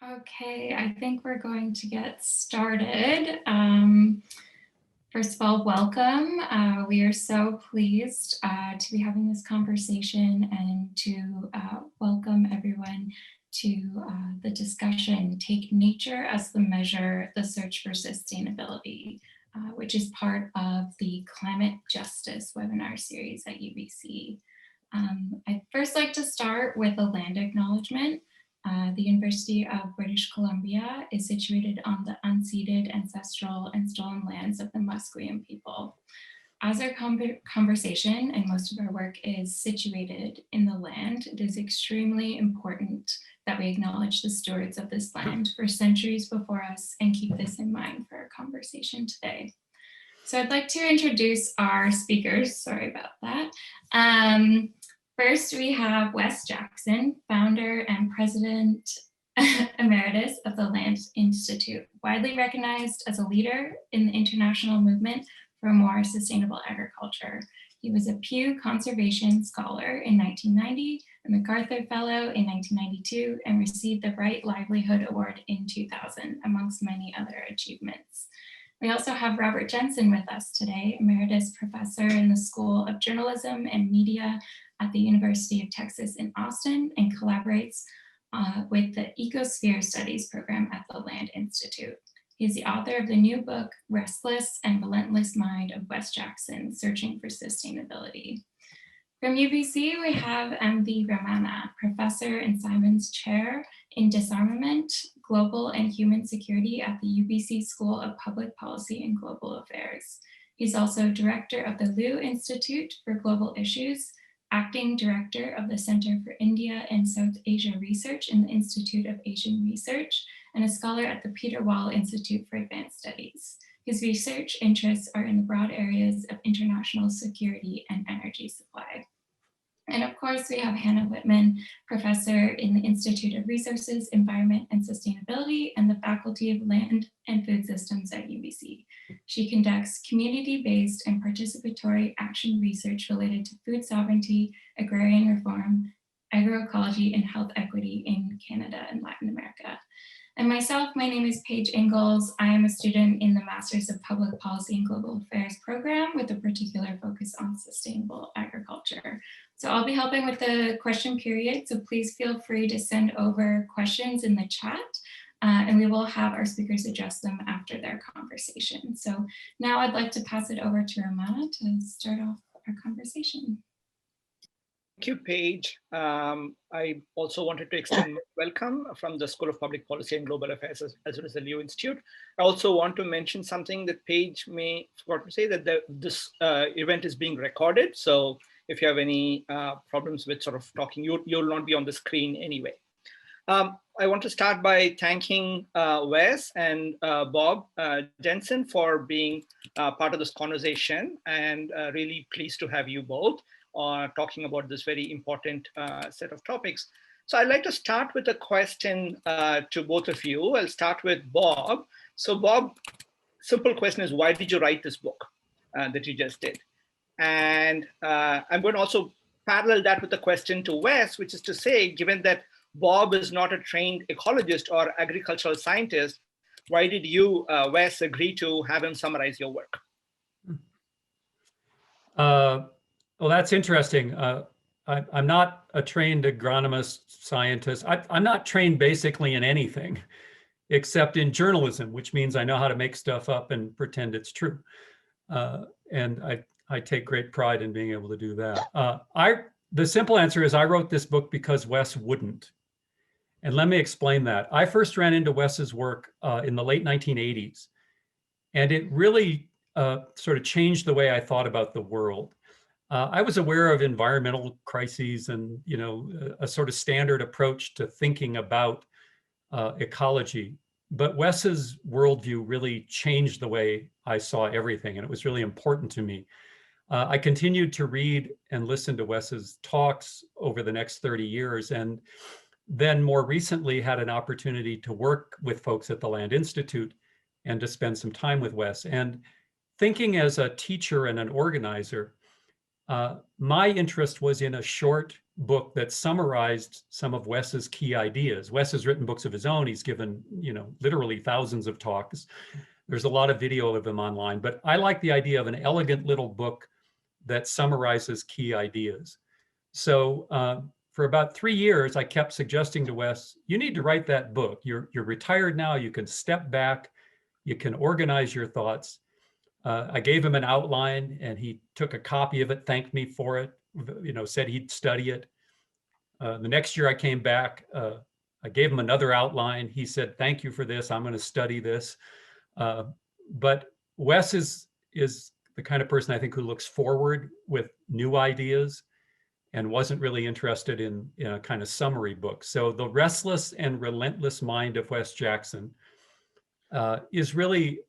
Okay, I think we're going to get started. First of all, welcome. We are so pleased to be having this conversation and to welcome everyone to the discussion, Take Nature as the Measure, the Search for Sustainability, which is part of the Climate Justice webinar series at UBC. I'd first like to start with a land acknowledgement. The University of British Columbia is situated on the unceded, ancestral, and stolen lands of the Musqueam people. As our conversation and most of our work is situated in the land, it is extremely important that we acknowledge the stewards of this land for centuries before us and keep this in mind for our conversation today. So I'd like to introduce our speakers. Sorry about that. First, we have Wes Jackson, founder and president emeritus of the Land Institute, widely recognized as a leader in the international movement for more sustainable agriculture. He was a Pew Conservation Scholar in 1990, a MacArthur Fellow in 1992, and received the Right Livelihood Award in 2000, amongst many other achievements. We also have Robert Jensen with us today, Emeritus Professor in the School of Journalism and Media at the University of Texas in Austin, and collaborates with the Ecosphere Studies program at the Land Institute. He's the author of the new book, Restless and Relentless Mind of Wes Jackson, Searching for Sustainability. From UBC, we have MV Ramana, Professor and Simons Chair in Disarmament, Global and Human Security at the UBC School of Public Policy and Global Affairs. He's also Director of the Liu Institute for Global Issues, Acting Director of the Center for India and South Asia Research in the Institute of Asian Research, and a scholar at the Peter Wall Institute for Advanced Studies. His research interests are in the broad areas of international security and energy supply. And of course, we have Hannah Wittman, professor in the Institute of Resources, Environment, and Sustainability, and the Faculty of Land and Food Systems at UBC. She conducts community-based and participatory action research related to food sovereignty, agrarian reform, agroecology, and health equity in Canada and Latin America. And myself, my name is Paige Ingalls. I am a student in the Masters of Public Policy and Global Affairs program with a particular focus on sustainable agriculture. So I'll be helping with the question period, so please feel free to send over questions in the chat, and we will have our speakers address them after their conversation. So now I'd like to pass it over to Ramana to start off our conversation. Thank you, Paige. I also wanted to extend welcome from the School of Public Policy and Global Affairs, as well as the Liu Institute. I also want to mention something that Paige may forgot to say, that this event is being recorded. So if you have any problems with sort of talking, you'll not be on the screen anyway. I want to start by thanking Wes and Bob Jensen for being part of this conversation, and really pleased to have you both talking about this very important set of topics. So I'd like to start with a question to both of you. I'll start with Bob. So Bob, simple question is, why did you write this book that you just did? And I'm going to also parallel that with a question to Wes, which is to say, given that Bob is not a trained ecologist or agricultural scientist, why did you, Wes, agree to have him summarize your work? Well, that's interesting. I'm not a trained agronomist scientist. I'm not trained basically in anything except in journalism, which means I know how to make stuff up and pretend it's true. And I take great pride in being able to do that. The simple answer is I wrote this book because Wes wouldn't. And let me explain that. I first ran into Wes's work in the late 1980s. And it really sort of changed the way I thought about the world. I was aware of environmental crises and, a sort of standard approach to thinking about ecology. But Wes's worldview really changed the way I saw everything, and it was really important to me. I continued to read and listen to Wes's talks over the next 30 years, and then more recently had an opportunity to work with folks at the Land Institute and to spend some time with Wes. And thinking as a teacher and an organizer, My interest was in a short book that summarized some of Wes's key ideas. Wes has written books of his own. He's given, literally thousands of talks. There's a lot of video of him online, but I like the idea of an elegant little book that summarizes key ideas. So for about 3 years, I kept suggesting to Wes, you need to write that book. You're retired now. You can step back. You can organize your thoughts. I gave him an outline and he took a copy of it, thanked me for it, said he'd study it. The next year I came back, I gave him another outline. He said, thank you for this. I'm going to study this. But Wes is the kind of person I think who looks forward with new ideas and wasn't really interested in a kind of summary book. So The Restless and Relentless Mind of Wes Jackson is really,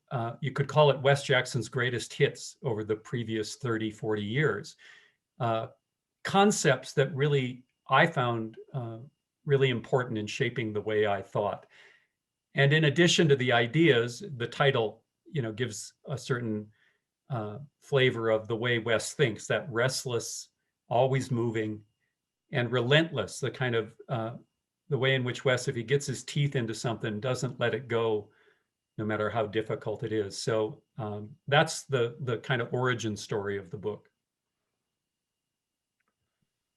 you could call it Wes Jackson's greatest hits over the previous 30, 40 years. Concepts that really I found really important in shaping the way I thought. And in addition to the ideas, the title, gives a certain flavor of the way Wes thinks, that restless, always moving, and relentless, the kind of the way in which Wes, if he gets his teeth into something, doesn't let it go, no matter how difficult it is. So that's the kind of origin story of the book.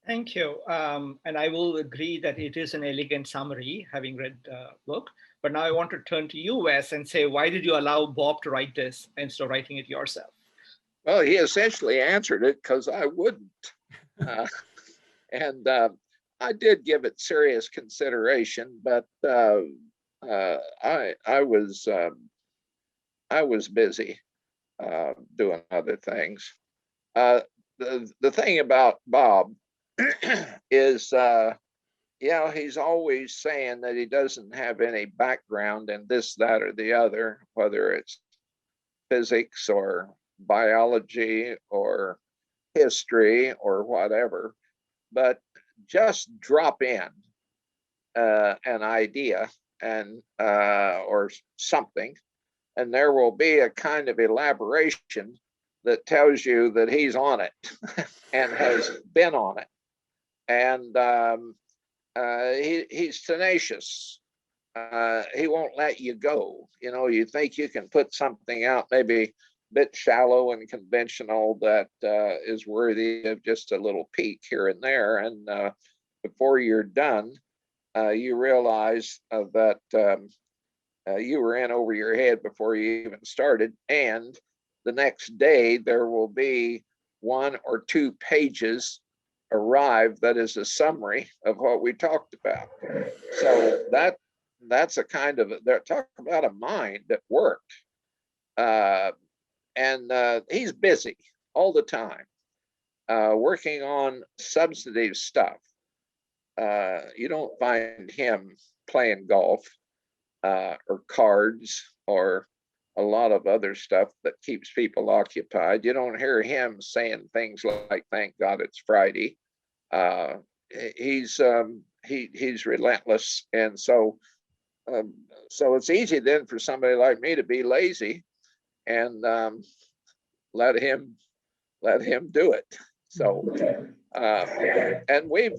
Thank you. And I will agree that it is an elegant summary, having read the book. But now I want to turn to you, Wes, and say, why did you allow Bob to write this instead of writing it yourself? Well, he essentially answered it because I wouldn't. And I did give it serious consideration, but I was busy doing other things. The thing about Bob is, he's always saying that he doesn't have any background in this, that, or the other, whether it's physics or biology or history or whatever, but just drop in an idea and or something, and there will be a kind of elaboration that tells you that he's on it and has been on it. And he's tenacious. He won't let you go. You think you can put something out maybe a bit shallow and conventional that is worthy of just a little peek here and there. And before you're done, you realize that you were in over your head before you even started. And the next day, there will be 1 or 2 pages arrive that is a summary of what we talked about. So that's a kind of, talk about a mind at work. And he's busy all the time, working on substantive stuff. You don't find him playing golf or cards or a lot of other stuff that keeps people occupied. You don't hear him saying things like, thank God it's Friday. He's relentless. And so it's easy then for somebody like me to be lazy and let him do it. So and we've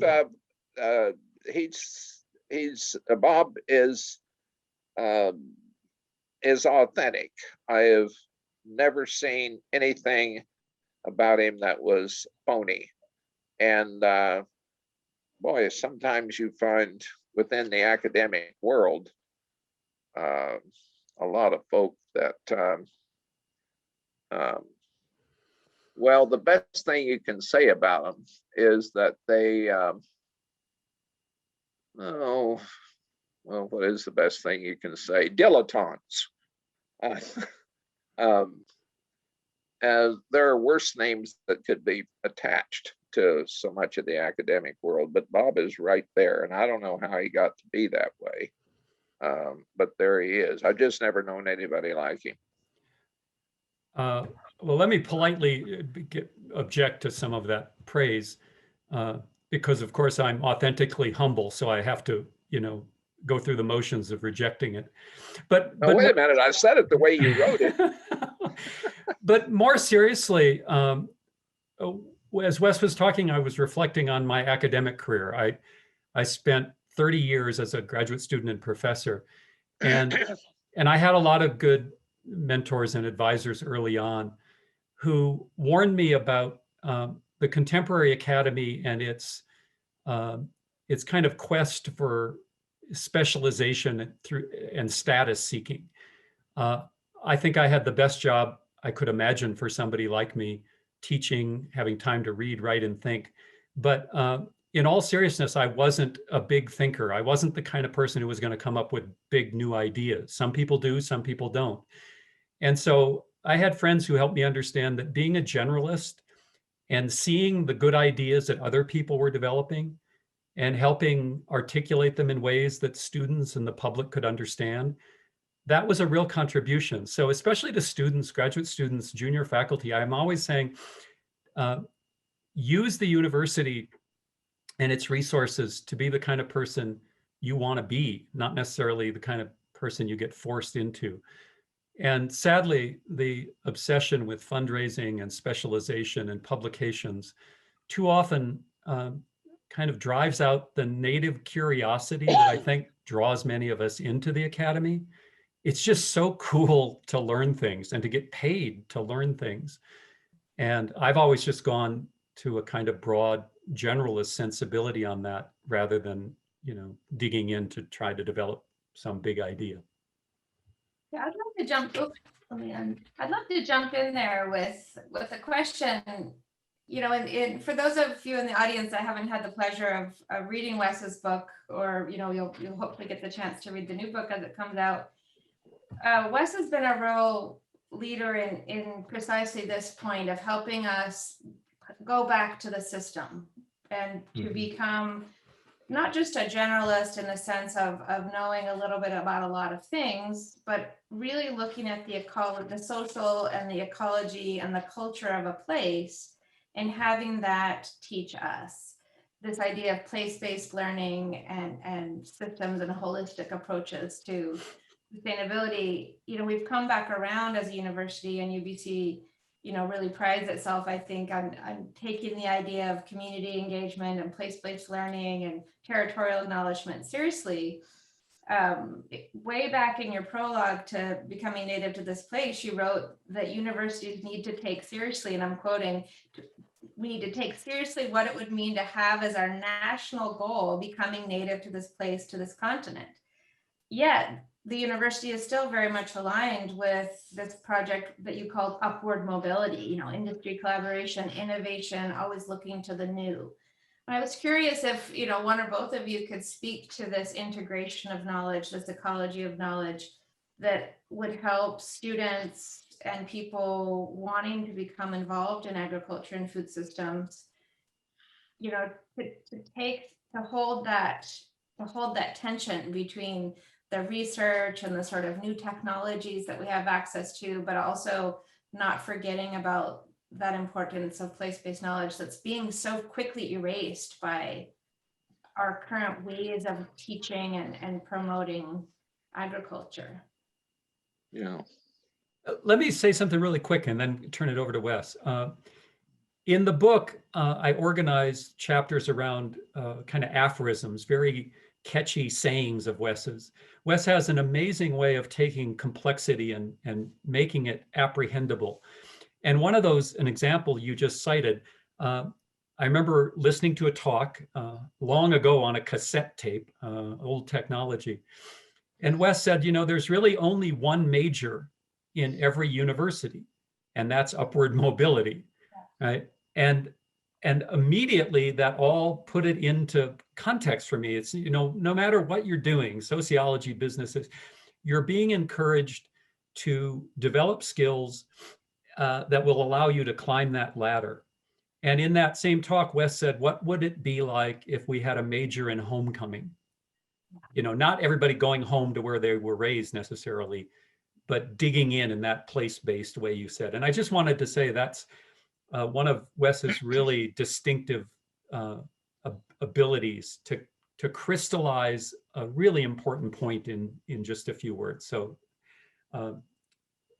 Bob is authentic. I have never seen anything about him that was phony. And boy, sometimes you find within the academic world a lot of folk that well, the best thing you can say about them is that they what is the best thing you can say? Dilettantes. There are worse names that could be attached to so much of the academic world, but Bob is right there, and I don't know how he got to be that way, but there he is. I've just never known anybody like him. Well, let me politely object to some of that praise, because of course I'm authentically humble, so I have to, go through the motions of rejecting it. But wait a minute, I said it the way you wrote it. But more seriously, as Wes was talking, I was reflecting on my academic career. I spent 30 years as a graduate student and professor, and I had a lot of good mentors and advisors early on who warned me about the contemporary academy and its kind of quest for specialization and status seeking. I think I had the best job I could imagine for somebody like me, teaching, having time to read, write, and think. But in all seriousness, I wasn't a big thinker. I wasn't the kind of person who was going to come up with big new ideas. Some people do, some people don't. And so I had friends who helped me understand that being a generalist and seeing the good ideas that other people were developing and helping articulate them in ways that students and the public could understand, that was a real contribution. So especially to students, graduate students, junior faculty, I'm always saying, use the university and its resources to be the kind of person you want to be, not necessarily the kind of person you get forced into. And sadly, the obsession with fundraising and specialization and publications too often kind of drives out the native curiosity that I think draws many of us into the academy. It's just so cool to learn things and to get paid to learn things. And I've always just gone to a kind of broad generalist sensibility on that rather than, digging in to try to develop some big idea. Yeah, I'd love to jump. I'd love to jump in there with a question. For those of you in the audience that haven't had the pleasure of reading Wes's book, or you'll hopefully get the chance to read the new book as it comes out. Wes has been a real leader in precisely this point of helping us go back to the system and to become not just a generalist in the sense of knowing a little bit about a lot of things, but really looking at the social and the ecology and the culture of a place and having that teach us this idea of place-based learning and systems and holistic approaches to sustainability. We've come back around as a university, and UBC really prides itself, I think, on taking the idea of community engagement and place-based learning and territorial acknowledgement seriously. Way back in your prologue to becoming native to this place, you wrote that universities need to take seriously, and I'm quoting, "We need to take seriously what it would mean to have as our national goal becoming native to this place, to this continent." Yet, the university is still very much aligned with this project that you called upward mobility, industry collaboration, innovation, always looking to the new. I was curious if, one or both of you could speak to this integration of knowledge, this ecology of knowledge that would help students and people wanting to become involved in agriculture and food systems, to hold that tension between the research and the sort of new technologies that we have access to, but also not forgetting about that importance of place-based knowledge that's being so quickly erased by our current ways of teaching and promoting agriculture. Yeah. Let me say something really quick and then turn it over to Wes. In the book, I organized chapters around kind of aphorisms, very catchy sayings of Wes's. Wes has an amazing way of taking complexity and making it apprehendable. And one of those, an example you just cited, I remember listening to a talk long ago on a cassette tape, old technology. And Wes said, there's really only one major in every university, and that's upward mobility, right? And immediately that all put it into context for me. It's, no matter what you're doing, sociology, businesses, you're being encouraged to develop skills that will allow you to climb that ladder. And in that same talk, Wes said, what would it be like if we had a major in homecoming? Not everybody going home to where they were raised necessarily, but digging in that place-based way you said. And I just wanted to say that's one of Wes's really distinctive abilities to crystallize a really important point in just a few words. So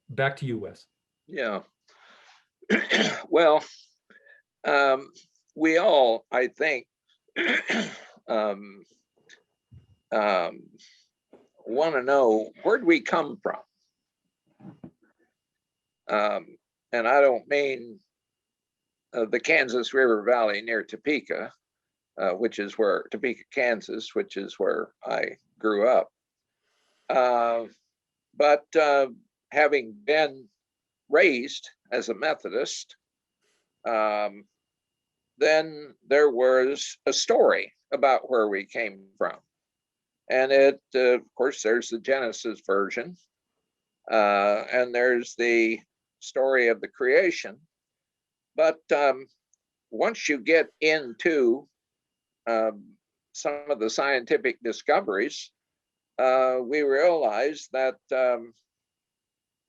back to you, Wes. Yeah. Well, We all, I think, want to know, where'd we come from? And I don't mean the Kansas River Valley near Topeka, Topeka, Kansas, which is where I grew up. But having been raised as a Methodist, then there was a story about where we came from. And of course, there's the Genesis version, and there's the story of the creation. But once you get into some of the scientific discoveries, we realize that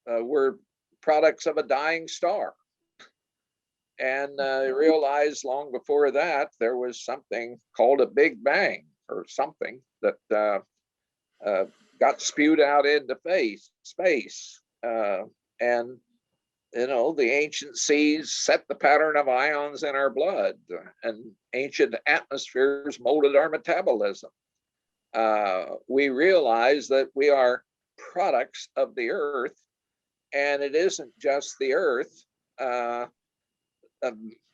we're products of a dying star. And realized long before that there was something called a Big Bang, or something that got spewed out into space. And the ancient seas set the pattern of ions in our blood, and ancient atmospheres molded our metabolism. We realize that we are products of the earth, and it isn't just the earth. I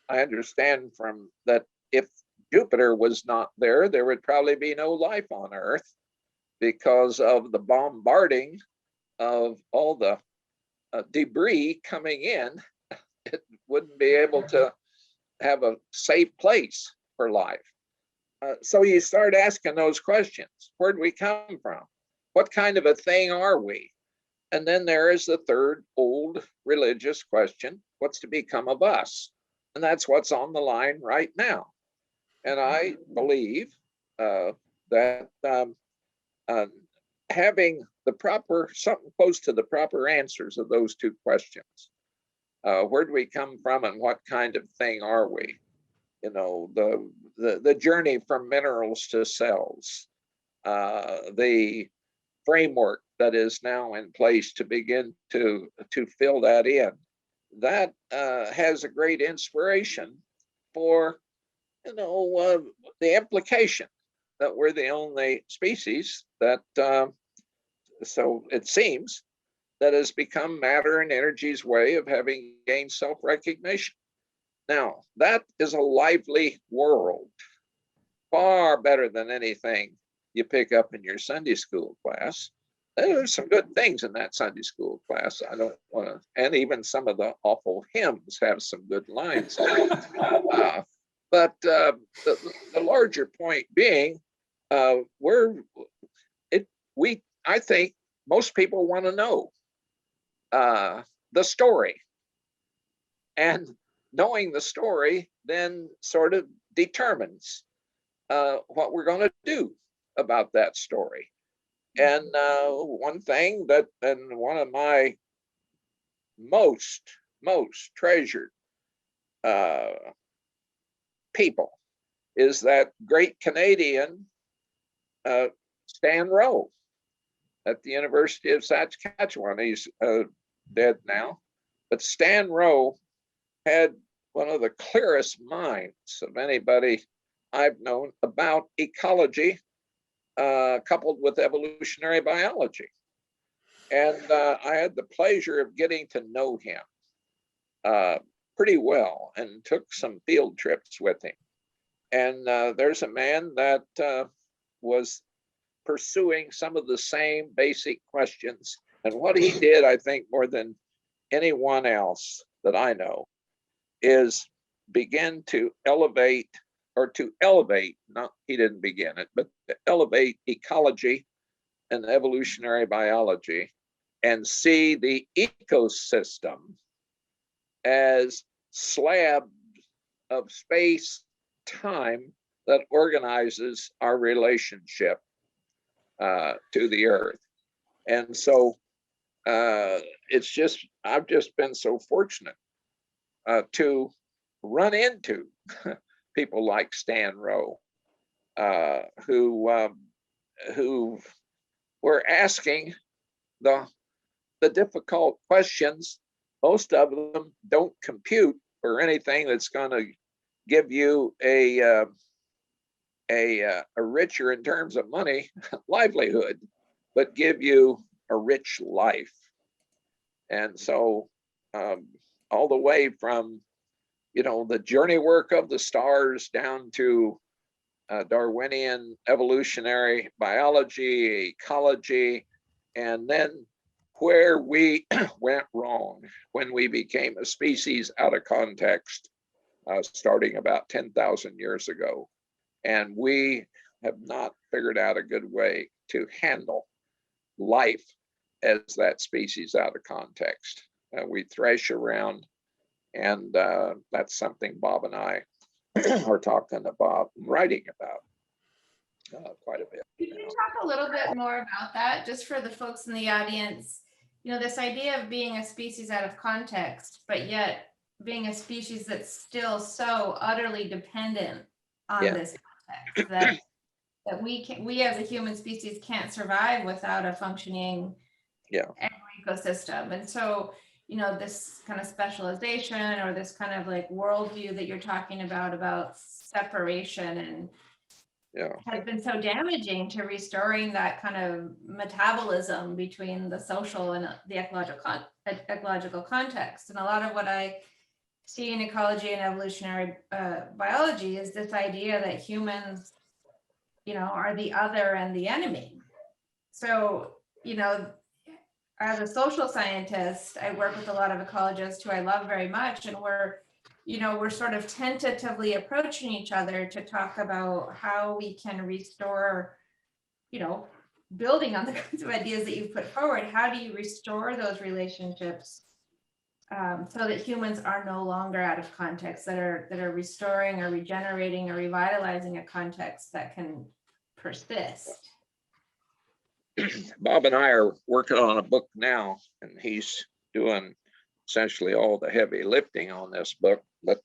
understand from that if Jupiter was not there, there would probably be no life on Earth because of the bombarding of all the debris coming in. It wouldn't be able to have a safe place for life. So you start asking those questions. Where did we come from? What kind of a thing are we? And then there is the third old religious question: what's to become of us? And that's what's on the line right now. And I believe that having something close to the proper answers of those two questions, where do we come from and what kind of thing are we? The journey from minerals to cells, the framework that is now in place to begin to fill that in. That has a great inspiration for, the implication that we're the only species that, so it seems, that has become matter and energy's way of having gained self-recognition. Now, that is a lively world, far better than anything you pick up in your Sunday school class. There's some good things in that Sunday school class. I don't want to, and even some of the awful hymns have some good lines. But the larger point being, I think most people want to know the story, and knowing the story then sort of determines what we're going to do about that story. And one thing that, and one of my most treasured people is that great Canadian Stan Rowe at the University of Saskatchewan. He's dead now, but Stan Rowe had one of the clearest minds of anybody I've known about ecology, coupled with evolutionary biology. And I had the pleasure of getting to know him pretty well and took some field trips with him. And there's a man that was pursuing some of the same basic questions. And what he did, I think, more than anyone else that I know, is begin to elevate, not, he didn't begin it, but to elevate ecology and evolutionary biology and see the ecosystem as slabs of space time that organizes our relationship to the earth. And so I've just been so fortunate to run into people like Stan Rowe, who were asking the difficult questions. Most of them don't compute for anything that's going to give you a richer in terms of money livelihood, but give you a rich life. And so all the way from, you know, the journey work of the stars down to Darwinian evolutionary biology, ecology, and then where we went wrong when we became a species out of context, starting about 10,000 years ago. And we have not figured out a good way to handle life as that species out of context. We thresh around, and that's something Bob and I are talking about, writing about quite a bit. Could you talk a little bit more about that, just for the folks in the audience? You know, this idea of being a species out of context, but yet being a species that's still so utterly dependent on this context that we as a human species can't survive without a functioning ecosystem. And so, you know, this kind of specialization or this kind of like worldview that you're talking about separation and has been so damaging to restoring that kind of metabolism between the social and the ecological context. And a lot of what I see in ecology and evolutionary biology is this idea that humans, you know, are the other and the enemy. So, you know, as a social scientist, I work with a lot of ecologists who I love very much, and we're sort of tentatively approaching each other to talk about how we can restore, you know, building on the kinds of ideas that you've put forward. How do you restore those relationships so that humans are no longer out of context, that are restoring or regenerating or revitalizing a context that can persist? Bob and I are working on a book now, and he's doing essentially all the heavy lifting on this book. But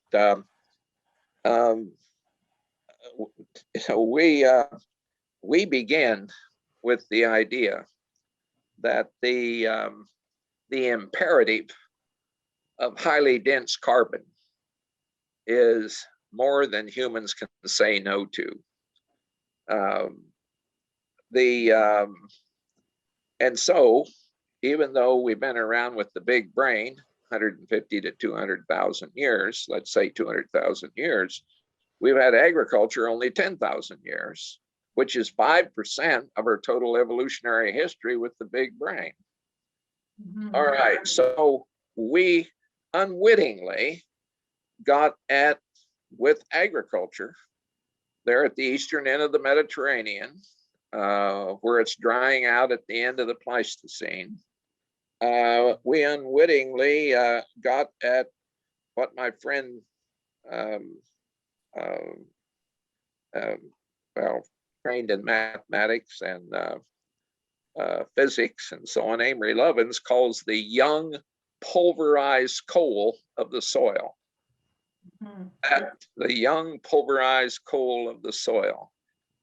so we begin with the idea that the imperative of highly dense carbon is more than humans can say no to. And so, even though we've been around with the big brain 150 to 200,000 years, let's say 200,000 years, we've had agriculture only 10,000 years, which is 5% of our total evolutionary history with the big brain. Mm-hmm. All right, so we unwittingly got at, with agriculture, there at the eastern end of the Mediterranean, where it's drying out at the end of the Pleistocene, we unwittingly got at what my friend, trained in mathematics and physics and so on, Amory Lovins calls the young pulverized coal of the soil. Mm-hmm. The young pulverized coal of the soil.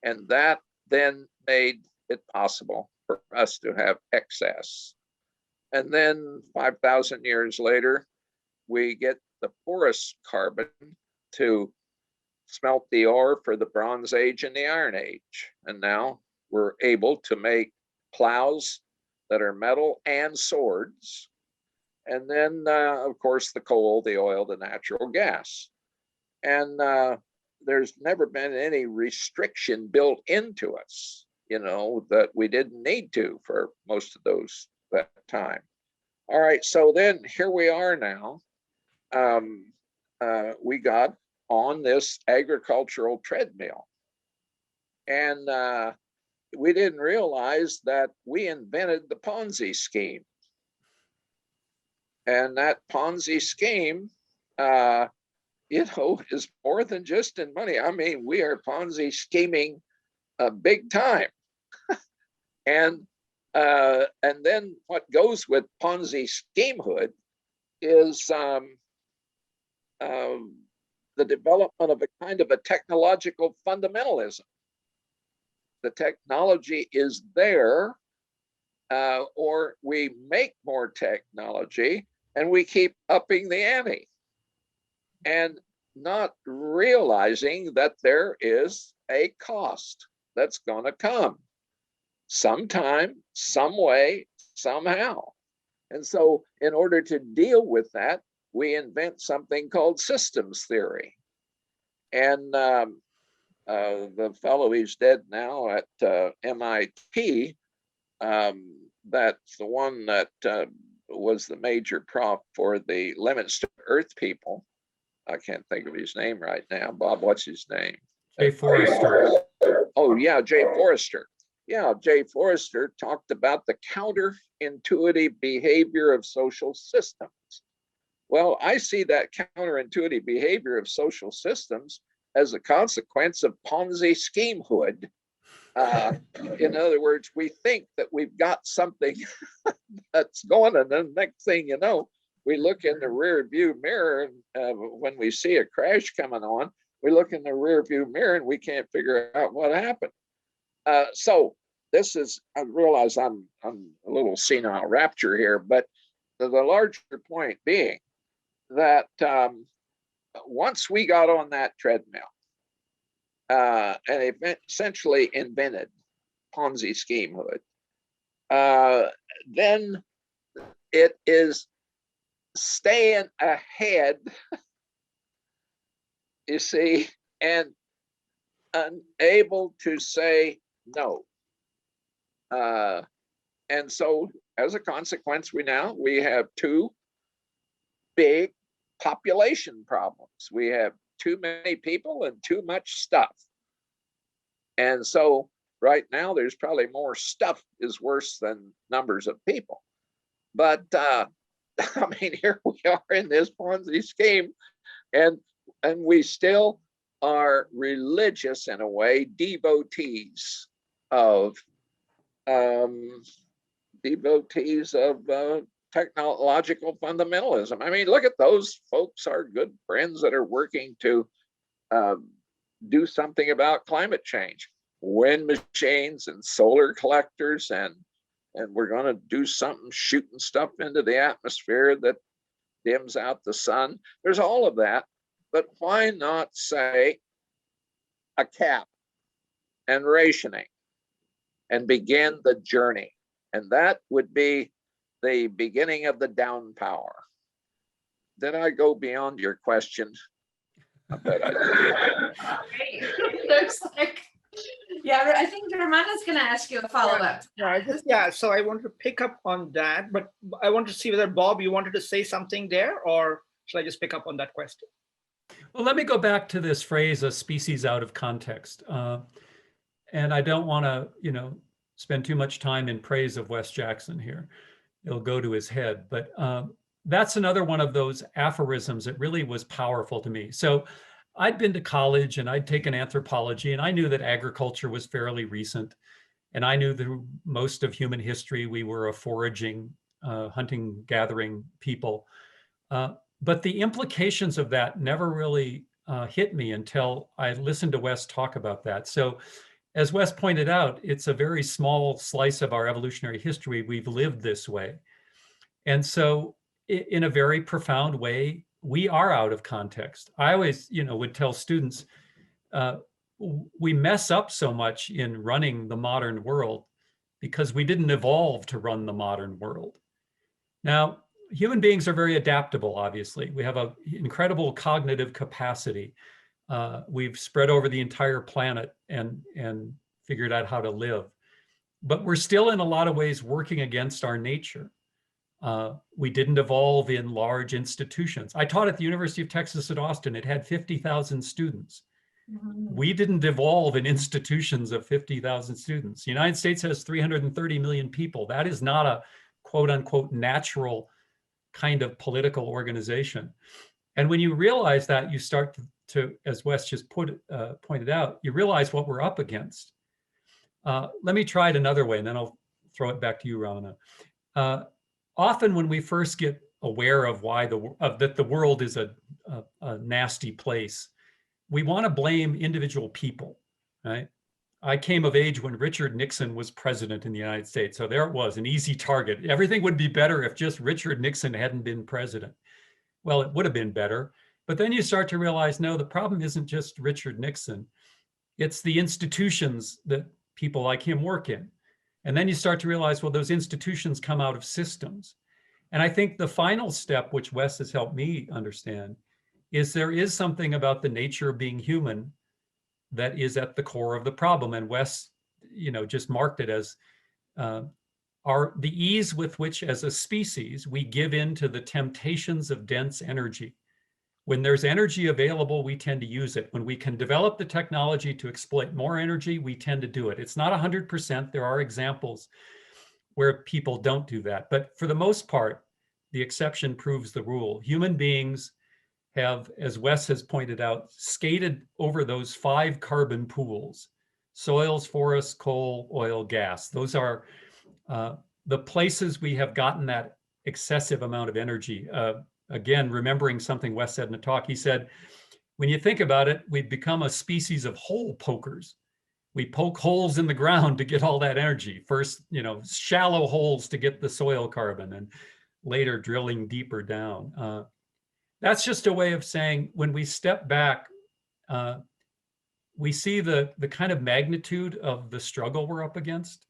And that then made it possible for us to have excess. And then 5,000 years later, we get the porous carbon to smelt the ore for the Bronze Age and the Iron Age. And now we're able to make plows that are metal and swords. And then, of course, the coal, the oil, the natural gas. And there's never been any restriction built into us, you know, that we didn't need to for most of that time. All right, so then here we are now. We got on this agricultural treadmill, and we didn't realize that we invented the Ponzi scheme. And that Ponzi scheme, you know, is more than just in money. I mean, we are Ponzi scheming big time. And then what goes with Ponzi schemehood is the development of a kind of a technological fundamentalism. The technology is there, or we make more technology and we keep upping the ante. And not realizing that there is a cost that's going to come sometime, some way, somehow. And so in order to deal with that, we invent something called systems theory. And the fellow, he's dead now at MIT, that's the one that was the major prof for the limits to Earth people. I can't think of his name right now. Bob, what's his name? Jay Forrester. Oh, yeah, Jay Forrester. Yeah, Jay Forrester talked about the counterintuitive behavior of social systems. Well, I see that counterintuitive behavior of social systems as a consequence of Ponzi Schemehood. In other words, we think that we've got something that's going, and then the next thing you know, we look in the rear view mirror, and when we see a crash coming on, we look in the rear view mirror and we can't figure out what happened. So this is, I realize I'm a little senile rapture here, but the larger point being that once we got on that treadmill and essentially invented Ponzi Schemehood, then it is staying ahead, you see, and unable to say no. And so as a consequence, we have two big population problems. We have too many people and too much stuff. And so right now there's probably more stuff is worse than numbers of people. But I mean, here we are in this Ponzi scheme, and we still are religious in a way, devotees of technological fundamentalism. I mean, look at those folks, our good friends that are working to do something about climate change, wind machines and solar collectors, and we're going to do something, shooting stuff into the atmosphere that dims out the sun. There's all of that, but why not say a cap and rationing and begin the journey? And that would be the beginning of the down power. Did I go beyond your question? I bet I did. Looks like, yeah, I think Ramana's going to ask you a follow-up. Yeah, so I want to pick up on that, but I want to see whether, Bob, you wanted to say something there, or should I just pick up on that question? Well, let me go back to this phrase, a species out of context. And I don't want to, spend too much time in praise of Wes Jackson here. It'll go to his head. But that's another one of those aphorisms that really was powerful to me. So I'd been to college and I'd taken anthropology, and I knew that agriculture was fairly recent. And I knew that most of human history, we were a foraging, hunting, gathering people. But the implications of that never really hit me until I listened to Wes talk about that. So as Wes pointed out, it's a very small slice of our evolutionary history. We've lived this way. And so in a very profound way, we are out of context. I always, would tell students, we mess up so much in running the modern world because we didn't evolve to run the modern world. Now, human beings are very adaptable, obviously. We have an incredible cognitive capacity. We've spread over the entire planet and figured out how to live. But we're still in a lot of ways working against our nature. We didn't evolve in large institutions. I taught at the University of Texas at Austin. It had 50,000 students. We didn't evolve in institutions of 50,000 students. The United States has 330 million people. That is not a quote unquote natural kind of political organization. And when you realize that, you start to, as Wes just pointed out, you realize what we're up against. Let me try it another way, and then I'll throw it back to you, Ramana. Often when we first get aware of why that the world is a nasty place, we want to blame individual people, right? I came of age when Richard Nixon was president in the United States. So there it was, an easy target. Everything would be better if just Richard Nixon hadn't been president. Well, it would have been better But then you start to realize, no, the problem isn't just Richard Nixon. It's the institutions that people like him work in. And then you start to realize, well, those institutions come out of systems. And I think the final step, which Wes has helped me understand, is there is something about the nature of being human that is at the core of the problem. And Wes, just marked it as the ease with which, as a species, we give in to the temptations of dense energy. When there's energy available, we tend to use it. When we can develop the technology to exploit more energy, we tend to do it. It's not 100%. There are examples where people don't do that. But for the most part, the exception proves the rule. Human beings have, as Wes has pointed out, skated over those 5 carbon pools: soils, forests, coal, oil, gas. Those are the places we have gotten that excessive amount of energy. Again, remembering something Wes said in a talk, he said, when you think about it, we've become a species of hole pokers. We poke holes in the ground to get all that energy. First, shallow holes to get the soil carbon, and later drilling deeper down. That's just a way of saying, when we step back, we see the kind of magnitude of the struggle we're up against.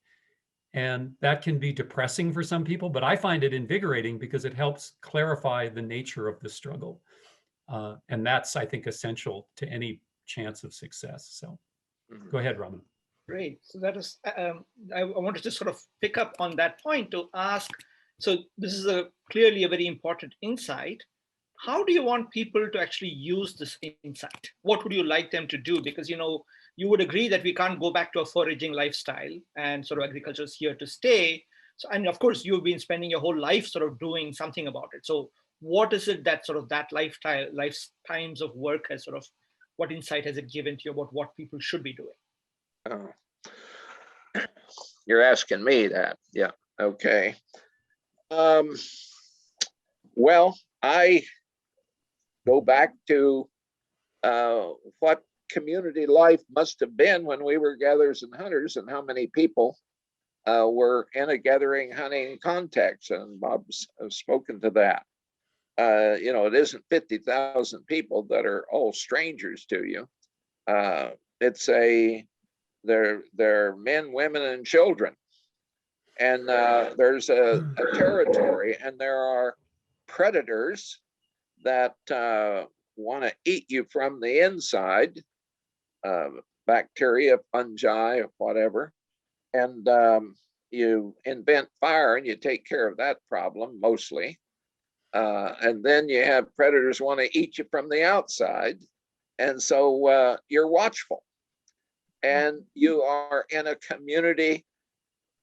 And that can be depressing for some people, but I find it invigorating because it helps clarify the nature of the struggle. And that's, I think, essential to any chance of success. So go ahead, Ramana. Great. So that is, I want to just sort of pick up on that point to ask, so this is clearly a very important insight. How do you want people to actually use this insight? What would you like them to do? Because, you would agree that we can't go back to a foraging lifestyle, and sort of agriculture is here to stay. So, and of course, you've been spending your whole life sort of doing something about it. So what is it that sort of that lifetimes of work has sort of, what insight has it given to you about what people should be doing? You're asking me that. Yeah. Okay. Well, I go back to what community life must have been when we were gatherers and hunters, and how many people were in a gathering hunting context. And Bob's spoken to that. It isn't 50,000 people that are all strangers to you. They're men, women, and children. And there's a territory, and there are predators that want to eat you from the inside, bacteria, fungi, whatever. And you invent fire and you take care of that problem mostly. And then you have predators want to eat you from the outside. And so you're watchful. And you are in a community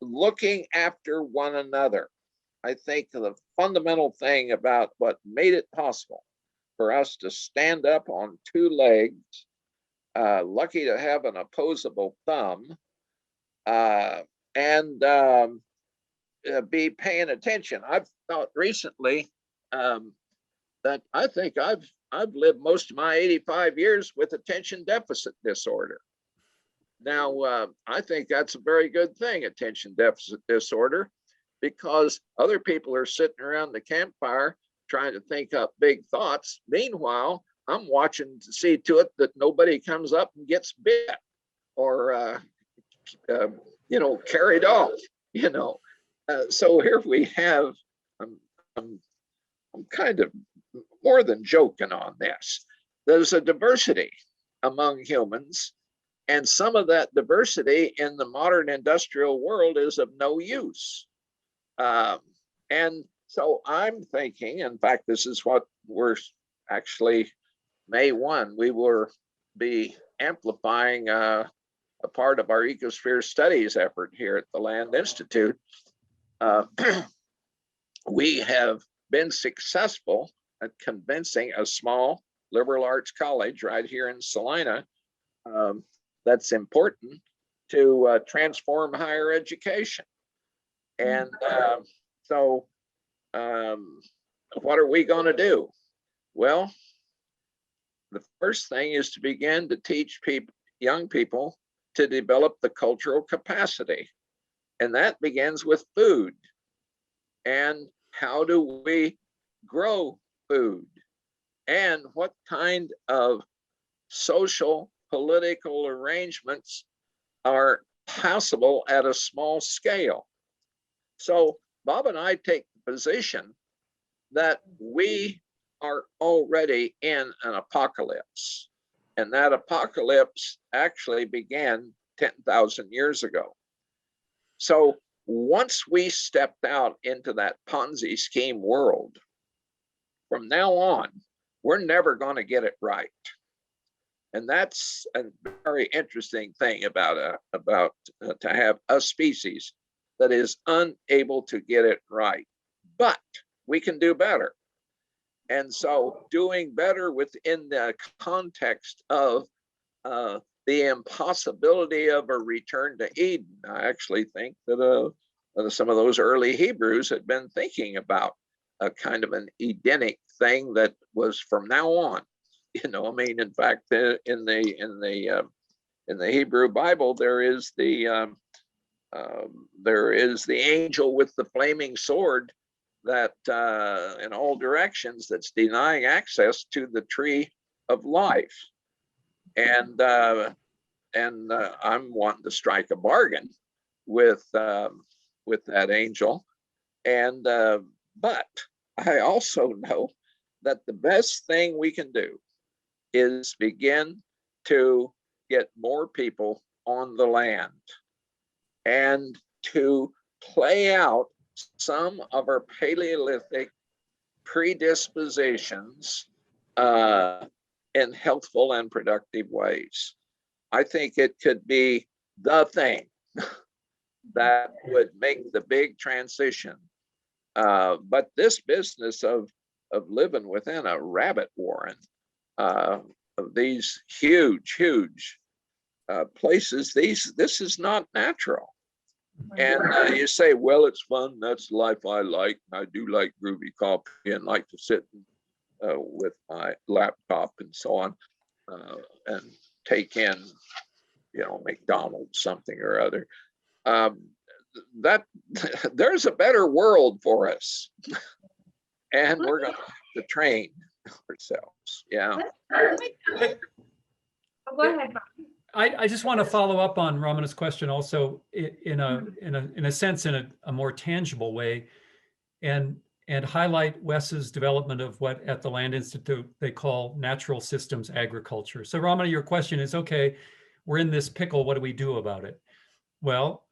looking after one another. I think the fundamental thing about what made it possible for us to stand up on 2 legs, lucky to have an opposable thumb, and be paying attention. I've thought recently that I think I've lived most of my 85 years with attention deficit disorder. Now, I think that's a very good thing, attention deficit disorder, because other people are sitting around the campfire trying to think up big thoughts. Meanwhile, I'm watching to see to it that nobody comes up and gets bit or, carried off, So here we have, I'm kind of more than joking on this. There's a diversity among humans, and some of that diversity in the modern industrial world is of no use. And so I'm thinking, in fact, this is what we're actually, May 1, we will be amplifying a part of our ecosphere studies effort here at the Land Institute. We have been successful at convincing a small liberal arts college right here in Salina that's important to transform higher education. And so what are we going to do? Well, the first thing is to begin to teach young people to develop the cultural capacity. And that begins with food. And how do we grow food? and what kind of social political arrangements are possible at a small scale. So Bob and I take the position that we are already in an apocalypse, and that apocalypse actually began 10,000 years ago. So once we stepped out into that Ponzi scheme world, from now on, we're never going to get it right. And that's a very interesting thing about to have a species that is unable to get it right. But we can do better. And so doing better within the context of the impossibility of a return to Eden. I actually think that some of those early Hebrews had been thinking about a kind of an Edenic thing that was from now on. You know, I mean, in fact, in the Hebrew Bible, there is the angel with the flaming sword that in all directions that's denying access to the tree of life. And I'm wanting to strike a bargain with that angel. And but I also know that the best thing we can do is begin to get more people on the land and to play out some of our Paleolithic predispositions in healthful and productive ways. I think it could be the thing that would make the big transition. But this business of living within a rabbit warren, of these huge places, this is not natural. And you say, well, it's fun. That's the life I like. I do like groovy coffee and like to sit with my laptop and so on, and take in, you know, McDonald's something or other. That there's a better world for us, and we're going to have to train ourselves. Yeah. Go ahead, Bob. I just want to follow up on Ramana's question also in a sense, in a more tangible way, and highlight Wes's development of what at the Land Institute they call natural systems agriculture. So Ramana, your question is, okay, we're in this pickle, what do we do about it? Well,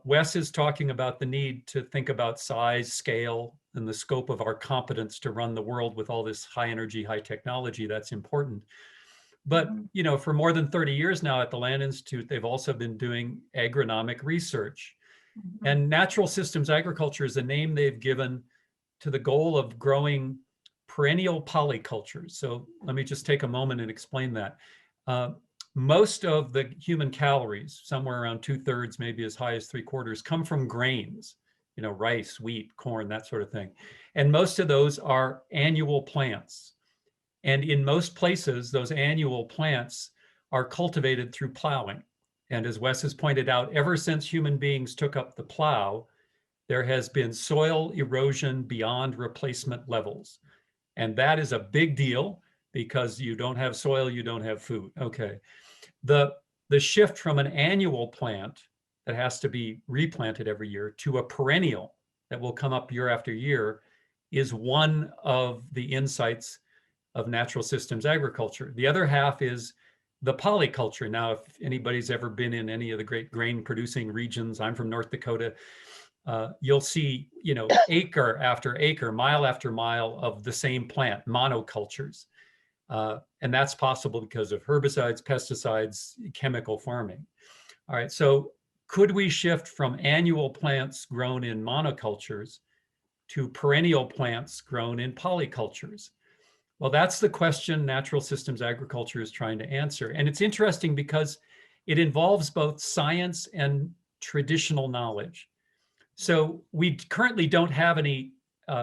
Wes is talking about the need to think about size, scale, and the scope of our competence to run the world with all this high energy, high technology. That's important. But, you know, for more than 30 years now at the Land Institute, they've also been doing agronomic research. And natural systems agriculture is a name they've given to the goal of growing perennial polycultures. So let me just take a moment and explain that. Most of the human calories, somewhere around 2/3, maybe as high as 3/4, come from grains, you know, rice, wheat, corn, that sort of thing. And most of those are annual plants. And in most places, those annual plants are cultivated through plowing. And as Wes has pointed out, ever since human beings took up the plow, there has been soil erosion beyond replacement levels. And that is a big deal because you don't have soil, you don't have food. Okay. The shift from an annual plant that has to be replanted every year to a perennial that will come up year after year is one of the insights of natural systems agriculture. The other half is the polyculture. Now, if anybody's ever been in any of the great grain producing regions, I'm from North Dakota, you'll see, you know, acre after acre, mile after mile of the same plant, monocultures. And that's possible because of herbicides, pesticides, chemical farming. All right, so could we shift from annual plants grown in monocultures to perennial plants grown in polycultures? Well, that's the question natural systems agriculture is trying to answer. And it's interesting because it involves both science and traditional knowledge. So we currently don't have any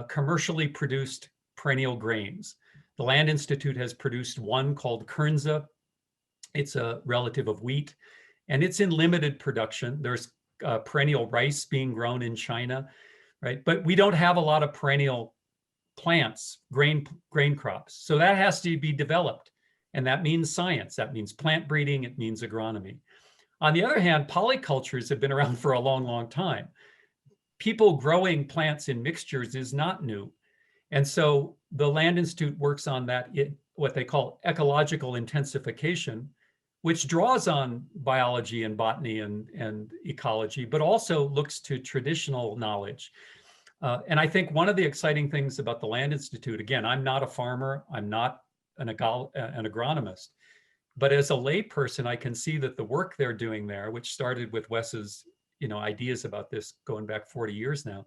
commercially produced perennial grains. The Land Institute has produced one called Kernza. It's a relative of wheat, and it's in limited production. There's perennial rice being grown in China, right? But we don't have a lot of perennial plants, grain crops. So that has to be developed. And that means science, that means plant breeding, it means agronomy. On the other hand, polycultures have been around for a long, long time. People growing plants in mixtures is not new. And so the Land Institute works on that, what they call ecological intensification, which draws on biology and botany and ecology, but also looks to traditional knowledge. And I think one of the exciting things about the Land Institute, again, I'm not a farmer, I'm not an agronomist, but as a layperson, I can see that the work they're doing there, which started with Wes's ideas about this going back 40 years now,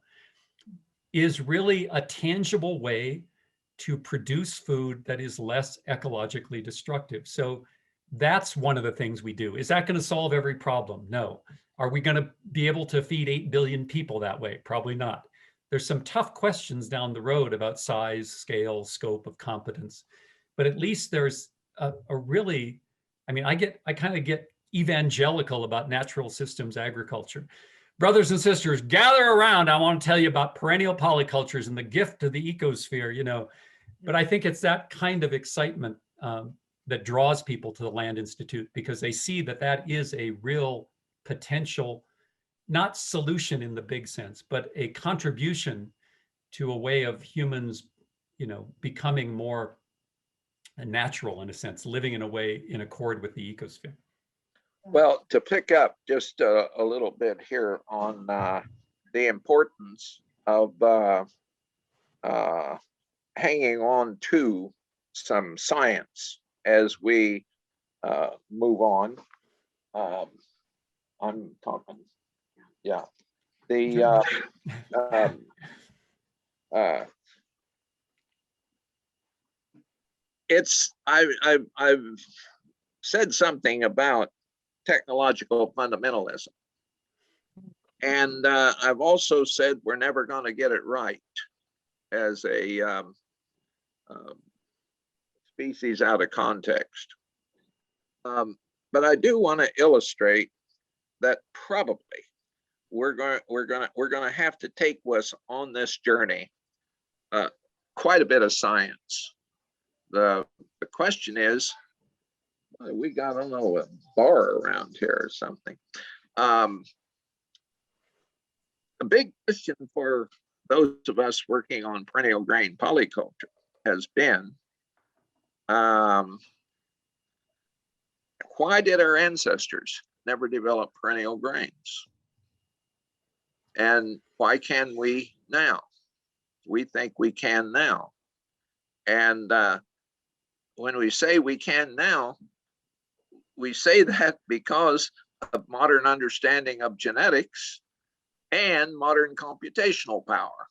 is really a tangible way to produce food that is less ecologically destructive. So that's one of the things we do. Is that going to solve every problem? No. Are we going to be able to feed 8 billion people that way? Probably not. There's some tough questions down the road about size, scale, scope of competence, but at least there's a really, I mean, I kind of get evangelical about natural systems agriculture. Brothers and sisters, gather around. I want to tell you about perennial polycultures and the gift to the ecosphere, but I think it's that kind of excitement that draws people to the Land Institute, because they see that that is a real potential, not solution in the big sense, but a contribution to a way of humans, becoming more natural in a sense, living in a way in accord with the ecosphere. Well, to pick up just a little bit here on the importance of hanging on to some science as we move on. I'm talking, yeah. I've said something about technological fundamentalism, and I've also said we're never going to get it right as a species out of context. But I do want to illustrate that probably we're going to have to take us on this journey quite a bit of science. The question is, we got, I don't know, a bar around here or something. A big question for those of us working on perennial grain polyculture has been, why did our ancestors never develop perennial grains? And why can we now? We think we can now. And when we say we can now, we say that because of modern understanding of genetics and modern computational power.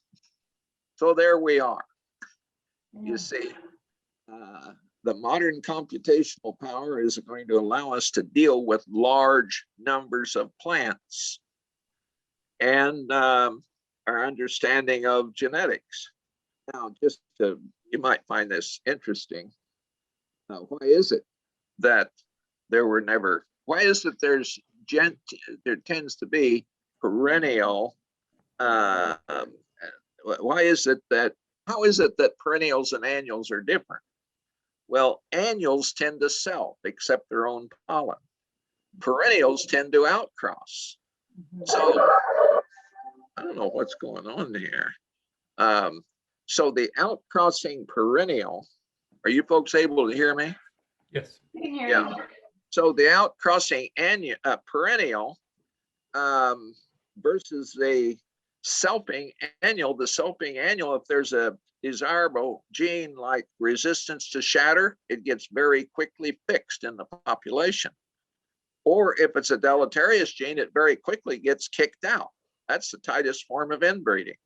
So there we are. You see, the modern computational power is going to allow us to deal with large numbers of plants, and our understanding of genetics. Now, you might find this interesting. Why is it that why is it there tends to be perennial, how is it that perennials and annuals are different? Well, annuals tend to self, accept their own pollen. Perennials tend to outcross. So I don't know what's going on here. So the outcrossing perennial, are you folks able to hear me? Yes. Yeah. So the outcrossing perennial versus the selfing annual, if there's a desirable gene like resistance to shatter, it gets very quickly fixed in the population. Or if it's a deleterious gene, it very quickly gets kicked out. That's the tightest form of inbreeding.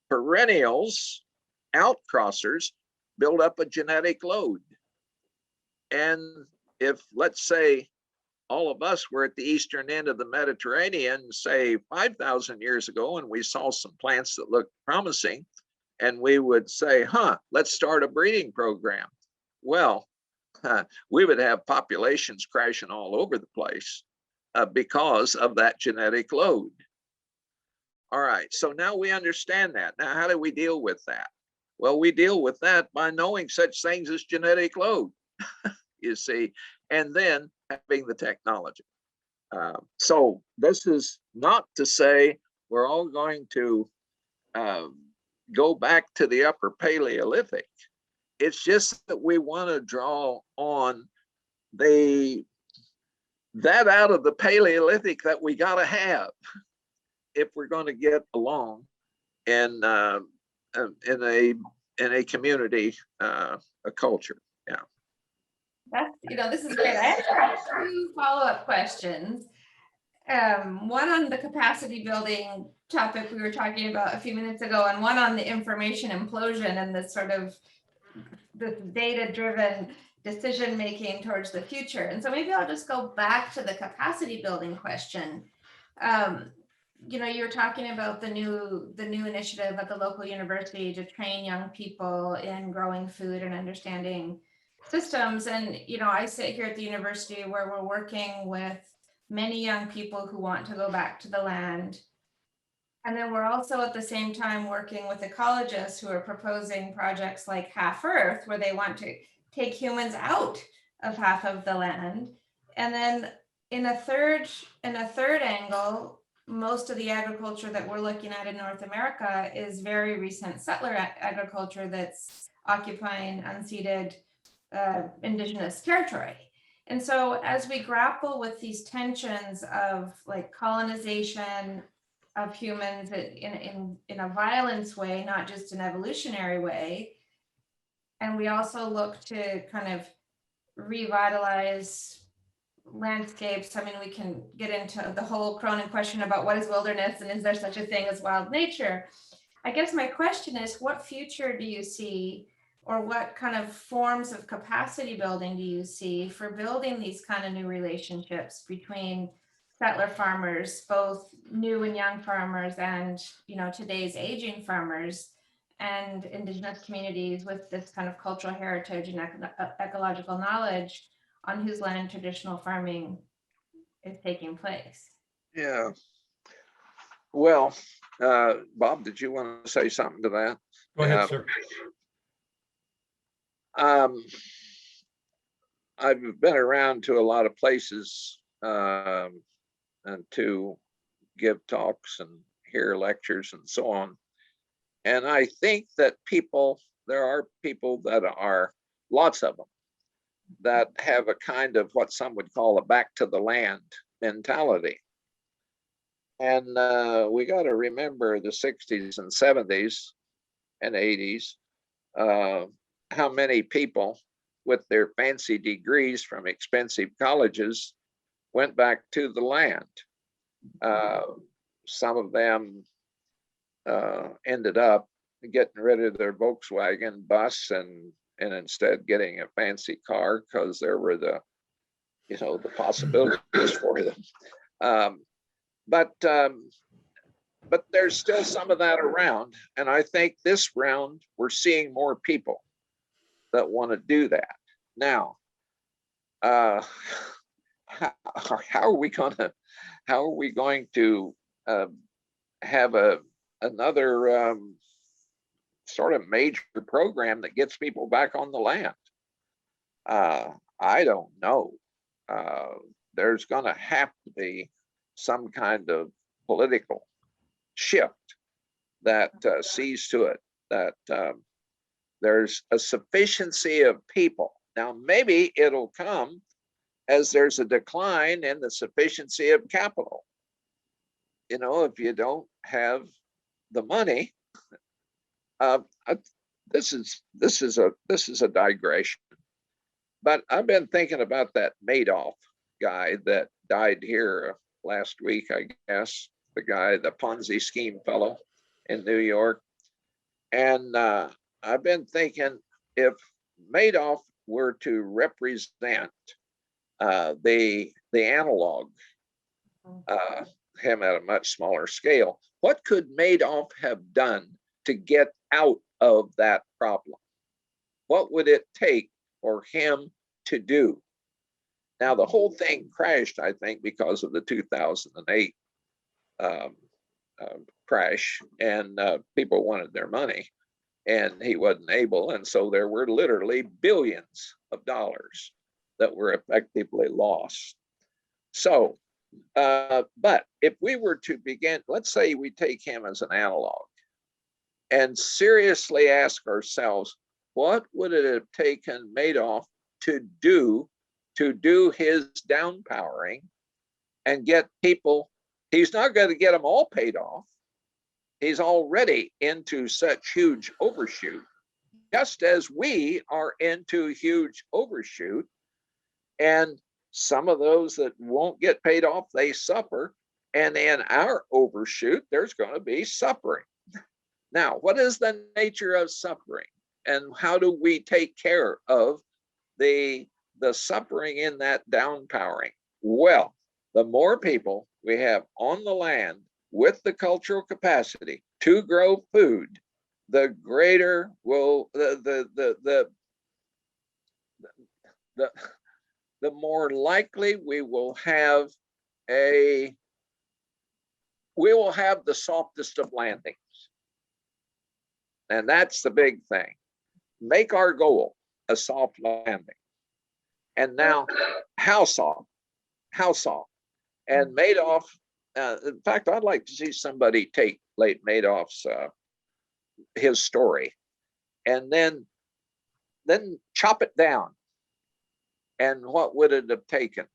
Perennials, outcrossers, build up a genetic load. And if, let's say, all of us were at the eastern end of the Mediterranean, say 5,000 years ago, and we saw some plants that looked promising, and we would say, let's start a breeding program. Well, we would have populations crashing all over the place because of that genetic load. All right, so now we understand that. Now, how do we deal with that? Well, we deal with that by knowing such things as genetic load, you see, and then having the technology. So this is not to say we're all going to go back to the upper Paleolithic. It's just that we want to draw on that out of the Paleolithic that we got to have if we're going to get along in a community, a culture. Yeah. That's, this is great. I actually have 2 follow-up questions. One on the capacity building topic we were talking about a few minutes ago, and one on the information implosion and the sort of the data-driven decision making towards the future. And so maybe I'll just go back to the capacity building question. You're talking about the new initiative at the local university to train young people in growing food and understanding systems. And I sit here at the university where we're working with many young people who want to go back to the land. And then we're also at the same time working with ecologists who are proposing projects like Half Earth, where they want to take humans out of half of the land. And then in a third angle, most of the agriculture that we're looking at in North America is very recent settler agriculture that's occupying unceded indigenous territory. And so as we grapple with these tensions of like colonization of humans in a violence way, not just an evolutionary way, and we also look to kind of revitalize landscapes. I mean, we can get into the whole Cronin question about what is wilderness and is there such a thing as wild nature? I guess my question is, what future do you see, or what kind of forms of capacity building do you see for building these kind of new relationships between settler farmers, both new and young farmers, and today's aging farmers, and indigenous communities with this kind of cultural heritage and ecological knowledge on whose land traditional farming is taking place? Yeah. Well, Bob, did you want to say something to that? Go ahead, sir. I've been around to a lot of places and to give talks and hear lectures and so on. And I think that there are people that are, lots of them, that have a kind of what some would call a back to the land mentality. And we got to remember the 60s and 70s and 80s, how many people with their fancy degrees from expensive colleges went back to the land. Some of them ended up getting rid of their Volkswagen bus and instead getting a fancy car because there were the possibilities for them. But there's still some of that around. And I think this round, we're seeing more people that want to do that. Now, how are we going to have another sort of major program that gets people back on the land? I don't know. There's going to have to be some kind of political shift that sees to it that there's a sufficiency of people. Now, maybe it'll come as there's a decline in the sufficiency of capital. If you don't have the money, this is a digression. But I've been thinking about that Madoff guy that died here last week, I guess, the Ponzi Scheme fellow in New York. And I've been thinking, if Madoff were to represent the analog, him at a much smaller scale, what could Madoff have done to get out of that problem? What would it take for him to do? Now, the whole thing crashed, I think, because of the 2008 crash, and people wanted their money. and he wasn't able. And so there were literally billions of dollars that were effectively lost. So, but if we were to begin, let's say we take him as an analog and seriously ask ourselves, what would it have taken Madoff to do his downpowering and get people? He's not going to get them all paid off. He's already into such huge overshoot, just as we are into huge overshoot. And some of those that won't get paid off, they suffer. And in our overshoot, there's going to be suffering. Now, what is the nature of suffering? And how do we take care of the suffering in that downpowering? Well, the more people we have on the land with the cultural capacity to grow food, the greater will the more likely we will have the softest of landings. And that's the big thing. Make our goal a soft landing. And now, how soft? How soft? And Madoff, in fact, I'd like to see somebody take late Madoff's his story and then chop it down. And what would it have taken?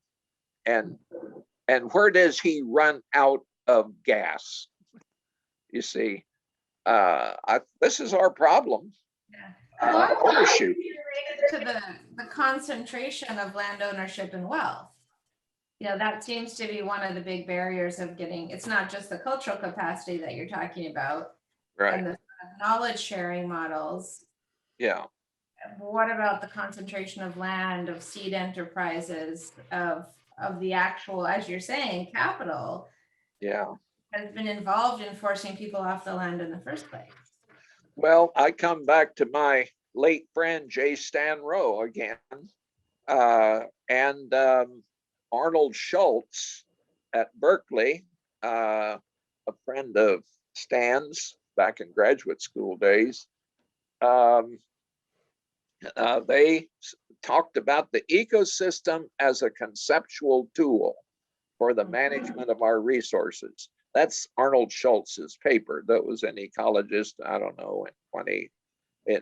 And where does he run out of gas? You see, this is our problem. Yeah. Overshoot. Related to the concentration of land ownership and wealth. You know, that seems to be one of the big barriers of getting, it's not just the cultural capacity that you're talking about, Right. and the knowledge sharing models. Yeah. What about the concentration of land, of seed enterprises, of the actual, as you're saying, capital? Yeah. Has been involved in forcing people off the land in the first place. Well, I come back to my late friend J. Stan Rowe again, and Arnold Schultz at Berkeley, a friend of Stan's back in graduate school days. They talked about the ecosystem as a conceptual tool for the management of our resources. That's Arnold Schultz's paper. That was an ecologist, I don't know, in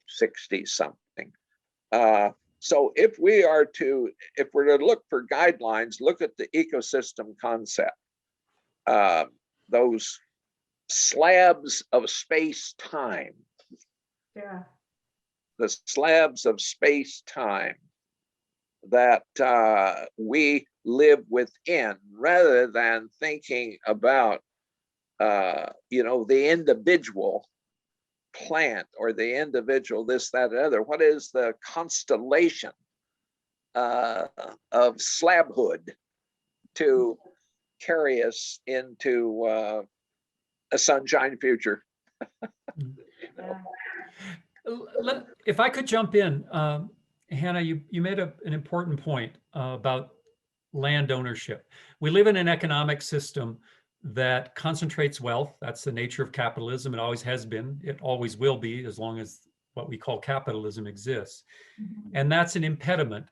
60 something. So if we're to look for guidelines, look at the ecosystem concept. Those slabs of space-time. Yeah. The slabs of space-time that we live within, rather than thinking about the individual plant or the individual this, that, and other. What is the constellation of slabhood to carry us into a sunshine future? If I could jump in, Hannah, you made an important point about land ownership. We live in an economic system that concentrates wealth. That's the nature of capitalism. It always has been. It always will be, as long as what we call capitalism exists. Mm-hmm. And that's an impediment.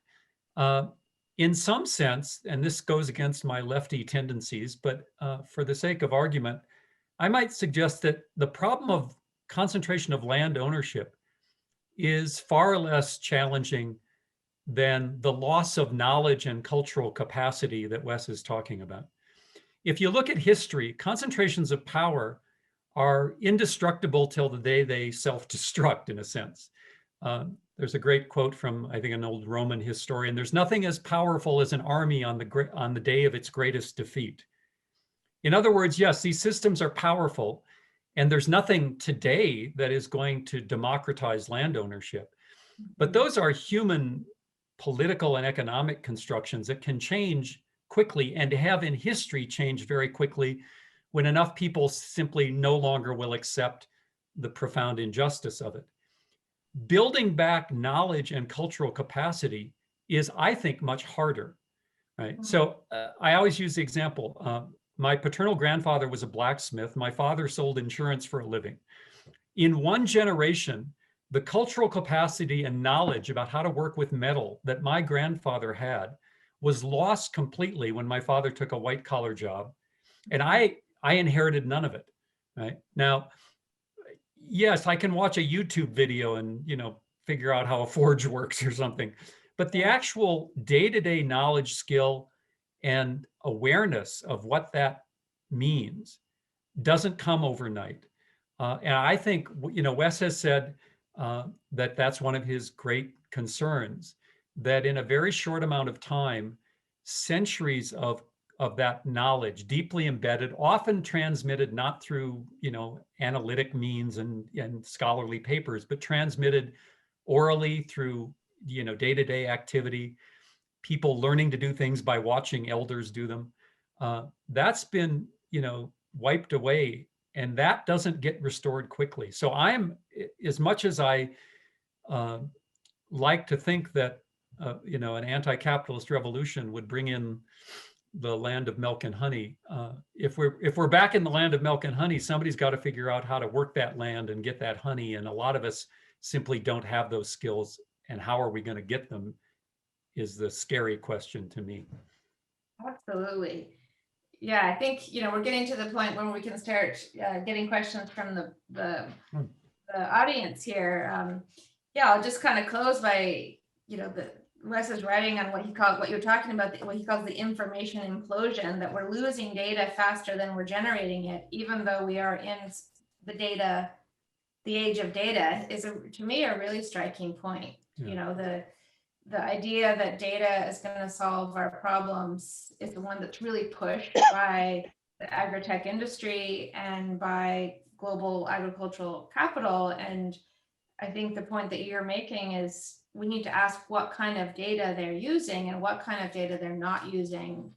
In some sense, and this goes against my lefty tendencies, but for the sake of argument, I might suggest that the problem of concentration of land ownership is far less challenging than the loss of knowledge and cultural capacity that Wes is talking about. If you look at history, concentrations of power are indestructible till the day they self-destruct, in a sense. There's a great quote from, I think, an old Roman historian: "There's nothing as powerful as an army on the day of its greatest defeat." In other words, yes, these systems are powerful, and there's nothing today that is going to democratize land ownership. But those are human political and economic constructions that can change quickly, and have in history changed very quickly when enough people simply no longer will accept the profound injustice of it. Building back knowledge and cultural capacity is, I think, much harder, right? Mm-hmm. So I always use the example, my paternal grandfather was a blacksmith. My father sold insurance for a living. In one generation, the cultural capacity and knowledge about how to work with metal that my grandfather had was lost completely when my father took a white collar job. And I inherited none of it, right? Now, yes, I can watch a YouTube video and, figure out how a forge works or something, but the actual day-to-day knowledge, skill, and awareness of what that means doesn't come overnight. And I think, Wes has said that that's one of his great concerns, that in a very short amount of time, centuries of that knowledge, deeply embedded, often transmitted not through, analytic means and scholarly papers, but transmitted orally through, day-to-day activity, people learning to do things by watching elders do them. That's been, wiped away, and that doesn't get restored quickly. So I'm, as much as I like to think that, an anti-capitalist revolution would bring in the land of milk and honey. If we're back in the land of milk and honey, somebody's got to figure out how to work that land and get that honey. And a lot of us simply don't have those skills. And how are we going to get them is the scary question to me. Absolutely. Yeah, I think, we're getting to the point where we can start getting questions from the audience here. Yeah, I'll just kind of close by, Wes is writing on what you're talking about, what he calls the information implosion, that we're losing data faster than we're generating it, even though we are in the age of data, is to me a really striking point. Yeah. The idea that data is going to solve our problems is the one that's really pushed by the agri-tech industry and by global agricultural capital. And I think the point that you're making is we need to ask what kind of data they're using and what kind of data they're not using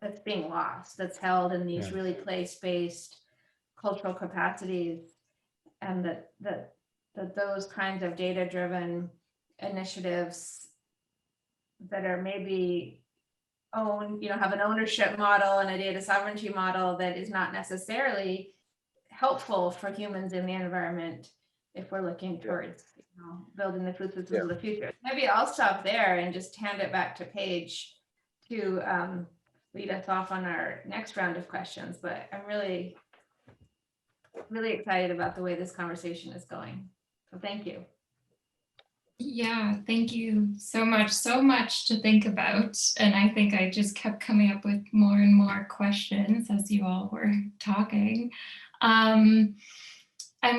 that's being lost, that's held in these really place-based cultural capacities, and that those kinds of data-driven initiatives that are maybe have an ownership model and a data sovereignty model that is not necessarily helpful for humans in the environment if we're looking towards building the food systems of the future. Maybe I'll stop there and just hand it back to Paige to lead us off on our next round of questions. But I'm really, really excited about the way this conversation is going. So thank you. Yeah, thank you so much. So much to think about. And I think I just kept coming up with more and more questions as you all were talking. And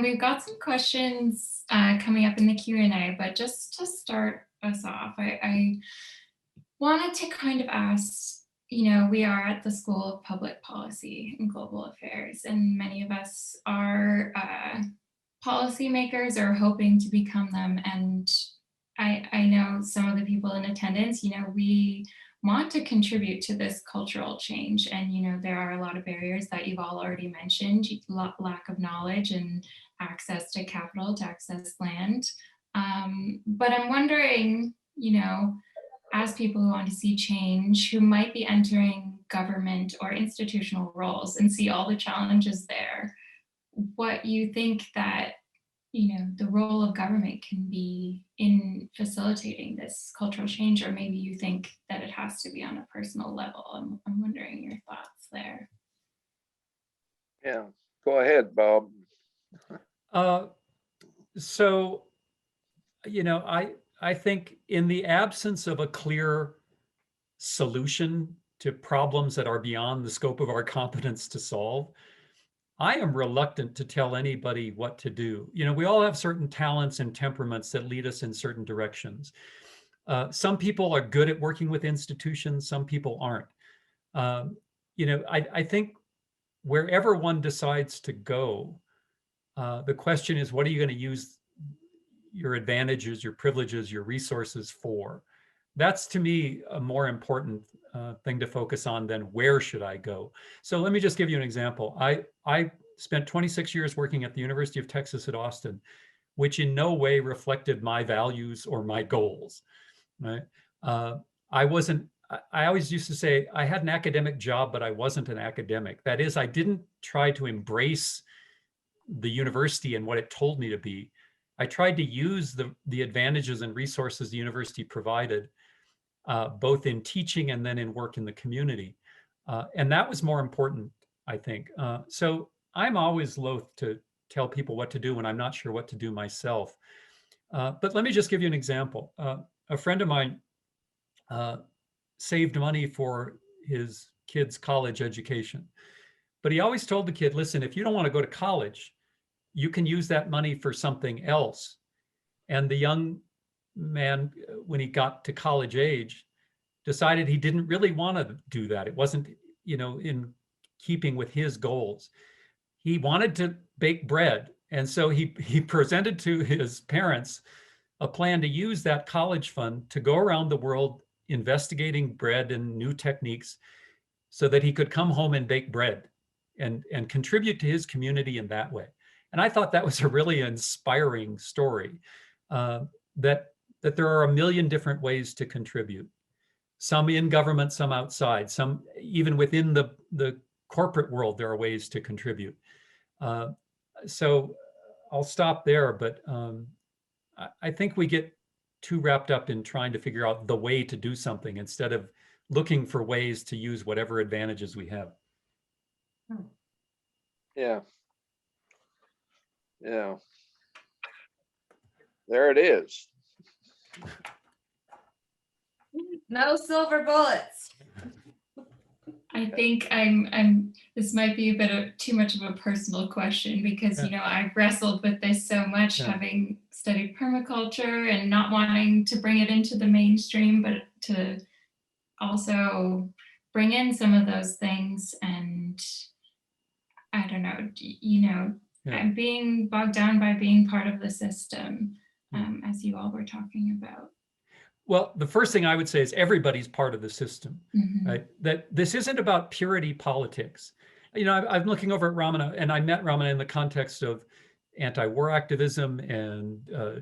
we've got some questions coming up in the Q&A, but just to start us off, I wanted to kind of ask, we are at the School of Public Policy and Global Affairs, and many of us are policymakers or hoping to become them. And I know some of the people in attendance, we want to contribute to this cultural change. And, there are a lot of barriers that you've all already mentioned, lack of knowledge and access to capital, to access land. But I'm wondering, as people who want to see change, who might be entering government or institutional roles and see all the challenges there, what you think that, the role of government can be in facilitating this cultural change, or maybe you think that it has to be on a personal level. I'm wondering your thoughts there. Yeah, go ahead, Bob. So, I think in the absence of a clear solution to problems that are beyond the scope of our competence to solve, I am reluctant to tell anybody what to do. We all have certain talents and temperaments that lead us in certain directions. Some people are good at working with institutions, some people aren't. I think wherever one decides to go, the question is, what are you going to use your advantages, your privileges, your resources for? That's, to me, a more important thing to focus on than where should I go. So let me just give you an example. I spent 26 years working at the University of Texas at Austin, which in no way reflected my values or my goals. Right? I wasn't I always used to say I had an academic job, but I wasn't an academic. That is, I didn't try to embrace the university and what it told me to be. I tried to use the advantages and resources the university provided, both in teaching and then in work in the community. And that was more important, I think. So I'm always loath to tell people what to do when I'm not sure what to do myself. But let me just give you an example. A friend of mine saved money for his kid's college education. But he always told the kid, listen, if you don't want to go to college, you can use that money for something else. And the young man, when he got to college age, decided he didn't really want to do that. It wasn't, in keeping with his goals. He wanted to bake bread. And so he presented to his parents a plan to use that college fund to go around the world investigating bread and new techniques so that he could come home and bake bread and contribute to his community in that way. And I thought that was a really inspiring story, that there are a million different ways to contribute. Some in government, some outside, some even within the corporate world, there are ways to contribute. So I'll stop there, but I think we get too wrapped up in trying to figure out the way to do something instead of looking for ways to use whatever advantages we have. Yeah. Yeah. There it is. No silver bullets. I think this might be a bit of too much of a personal question because, I've wrestled with this so much, having studied permaculture and not wanting to bring it into the mainstream, but to also bring in some of those things. And I don't know, I'm being bogged down by being part of the system, as you all were talking about. Well, the first thing I would say is everybody's part of the system, right? That this isn't about purity politics. I'm looking over at Ramana, and I met Ramana in the context of anti-war activism and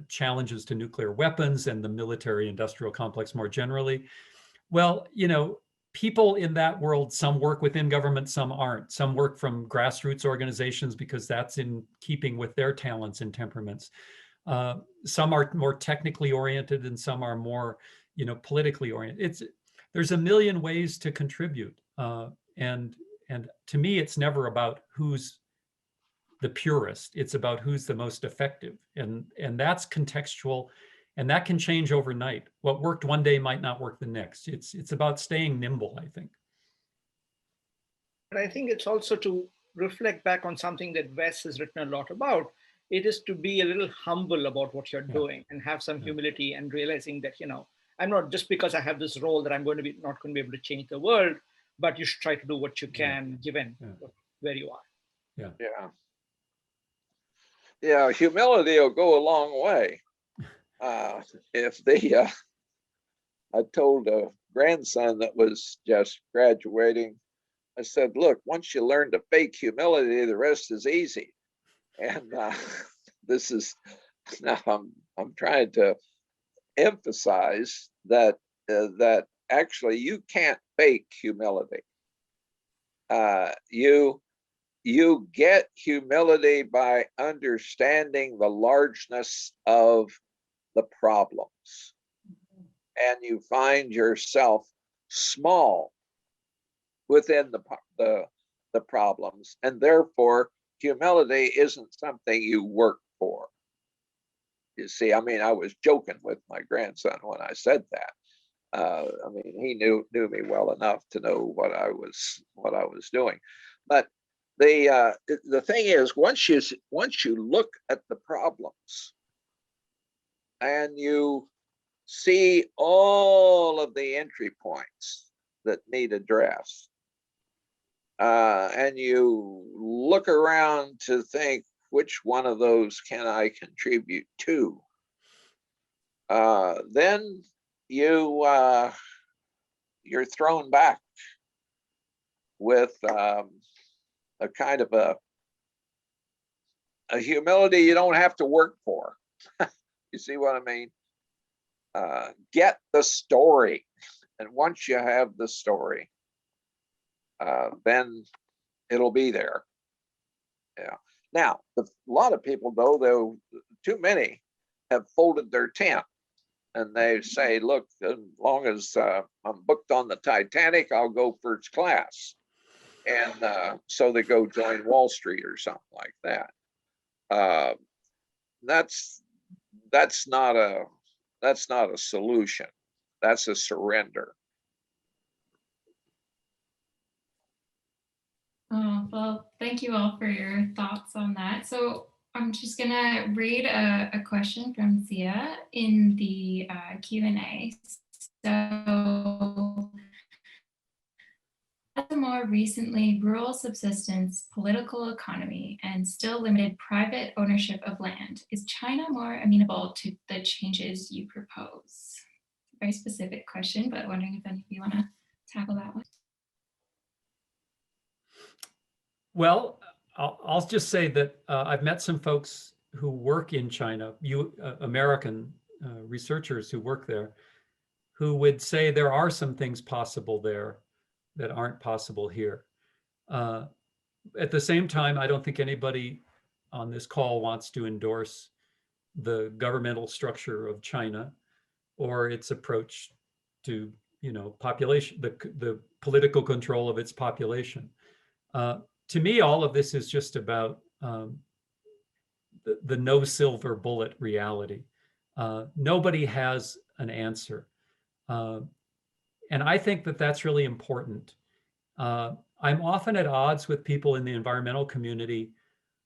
challenges to nuclear weapons and the military-industrial complex more generally. Well, people in that world, some work within government, some aren't. Some work from grassroots organizations because that's in keeping with their talents and temperaments. Some are more technically oriented and some are more, politically oriented. There's a million ways to contribute. And to me, it's never about who's the purest. It's about who's the most effective. And that's contextual, and that can change overnight. What worked one day might not work the next. It's about staying nimble, I think. But I think it's also to reflect back on something that Wes has written a lot about. It is to be a little humble about what you're doing and have some humility and realizing that, I'm not just because I have this role that I'm not going to be able to change the world, but you should try to do what you can given where you are. Yeah, humility will go a long way. I told a grandson that was just graduating, I said, look, once you learn to fake humility, the rest is easy. And this is now I'm trying to emphasize that that actually you can't fake humility. You get humility by understanding the largeness of the problems, and you find yourself small within the problems, and therefore humility isn't something you work for. You see, I was joking with my grandson when I said that. He knew me well enough to know what I was doing. But the thing is, once you look at the problems and you see all of the entry points that need address, and you look around to think, which one of those can I contribute to? Then you're thrown back with a kind of a humility you don't have to work for. You see what I mean? Get the story. And once you have the story, then it'll be there. Yeah. Now, a lot of people, though, too many have folded their tent, and they say, look, as long as I'm booked on the Titanic, I'll go first class. And so they go join Wall Street or something like that. That's not a solution. That's a surrender. Oh, well, thank you all for your thoughts on that. So I'm just gonna read a question from Zia in the Q&A. So, as a more recently rural subsistence political economy and still limited private ownership of land, is China more amenable to the changes you propose? Very specific question, but wondering if any of you want to tackle that one. Well, I'll just say that I've met some folks who work in China, American researchers who work there, who would say there are some things possible there that aren't possible here. At the same time, I don't think anybody on this call wants to endorse the governmental structure of China or its approach to, population, the political control of its population. To me, all of this is just about the no silver bullet reality. Nobody has an answer. And I think that that's really important. I'm often at odds with people in the environmental community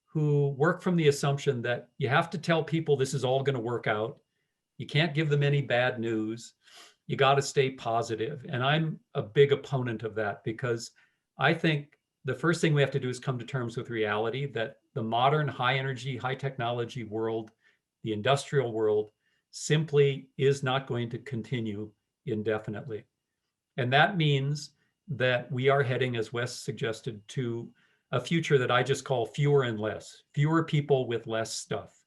who work from the assumption that you have to tell people this is all going to work out. You can't give them any bad news. You got to stay positive. And I'm a big opponent of that, because I think the first thing we have to do is come to terms with reality that the modern high energy, high technology world, the industrial world, simply is not going to continue indefinitely. And that means that we are heading, as Wes suggested, to a future that I just call fewer and less, fewer people with less stuff.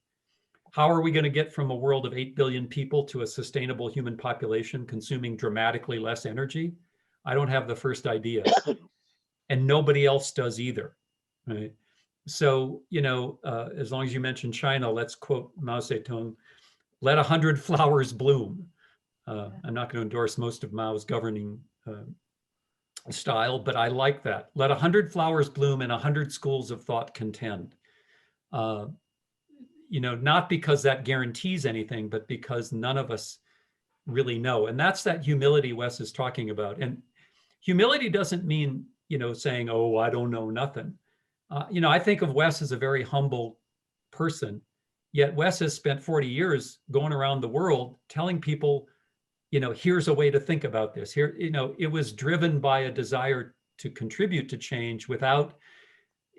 How are we going to get from a world of 8 billion people to a sustainable human population consuming dramatically less energy? I don't have the first idea. And nobody else does either, right? So, as long as you mention China, let's quote Mao Zedong, let 100 flowers bloom. I'm not going to endorse most of Mao's governing style, but I like that. Let 100 flowers bloom and 100 schools of thought contend. Not because that guarantees anything, but because none of us really know. And that's that humility Wes is talking about. And humility doesn't mean, saying, oh, I don't know nothing. I think of Wes as a very humble person, yet Wes has spent 40 years going around the world telling people, here's a way to think about this. Here, it was driven by a desire to contribute to change without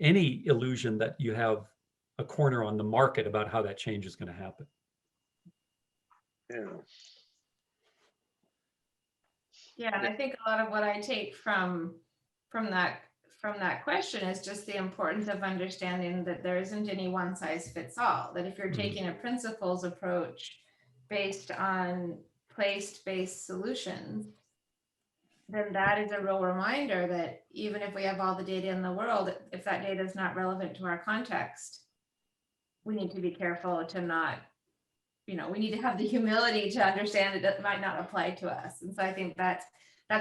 any illusion that you have a corner on the market about how that change is going to happen. Yeah, and I think a lot of what I take from that question is just the importance of understanding that there isn't any one size fits all. That if you're taking a principles approach based on place-based solutions, then that is a real reminder that even if we have all the data in the world, if that data is not relevant to our context, we need to be careful to not, we need to have the humility to understand that it might not apply to us. And so I think that's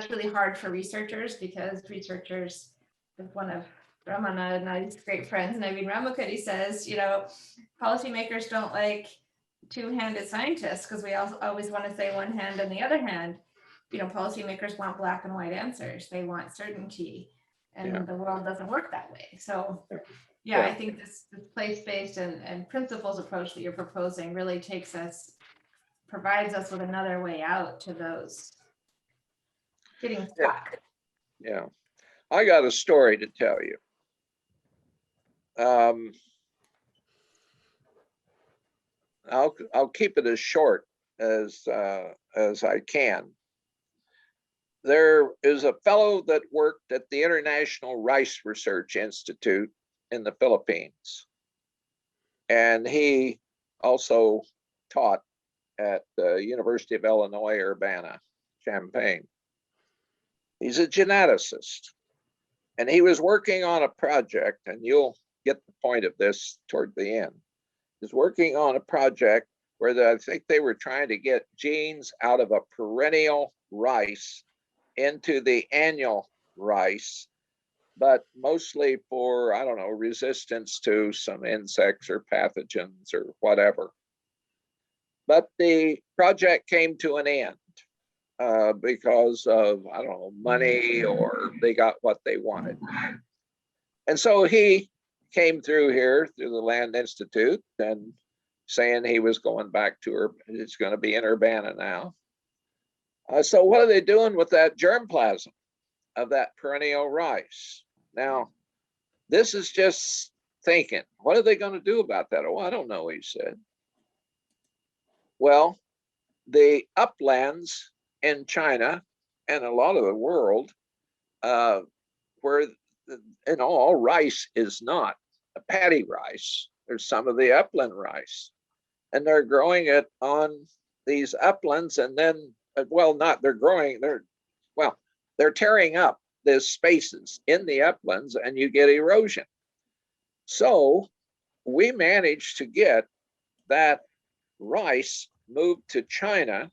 really hard for researchers, because researchers, one of Ramana and I's great friends, Naveen Ramakutty, says, policymakers don't like two-handed scientists, because we always want to say one hand and the other hand. Policymakers want black and white answers. They want certainty, and the world doesn't work that way. So I think this place-based and principles approach that you're proposing really provides us with another way out to those getting stuck. Yeah. I got a story to tell you. I'll keep it as short as I can. There is a fellow that worked at the International Rice Research Institute in the Philippines, and he also taught at the University of Illinois, Urbana, Champaign. He's a geneticist. And he was working on a project, and you'll get the point of this toward the end. He's working on a project where I think they were trying to get genes out of a perennial rice into the annual rice, but mostly for, I don't know, resistance to some insects or pathogens or whatever. But the project came to an end because of, I don't know, money, or they got what they wanted. And so he came through here through the Land Institute and saying he was going back to it's going to be in Urbana now. So what are they doing with that germplasm of that perennial rice? Now, this is just thinking, what are they going to do about that? Oh, I don't know, he said. Well, the uplands in China and a lot of the world, where all rice is not a paddy rice. There's some of the upland rice, and they're growing it on these uplands, and then, they're tearing up the spaces in the uplands, and you get erosion. So we managed to get that rice moved to China,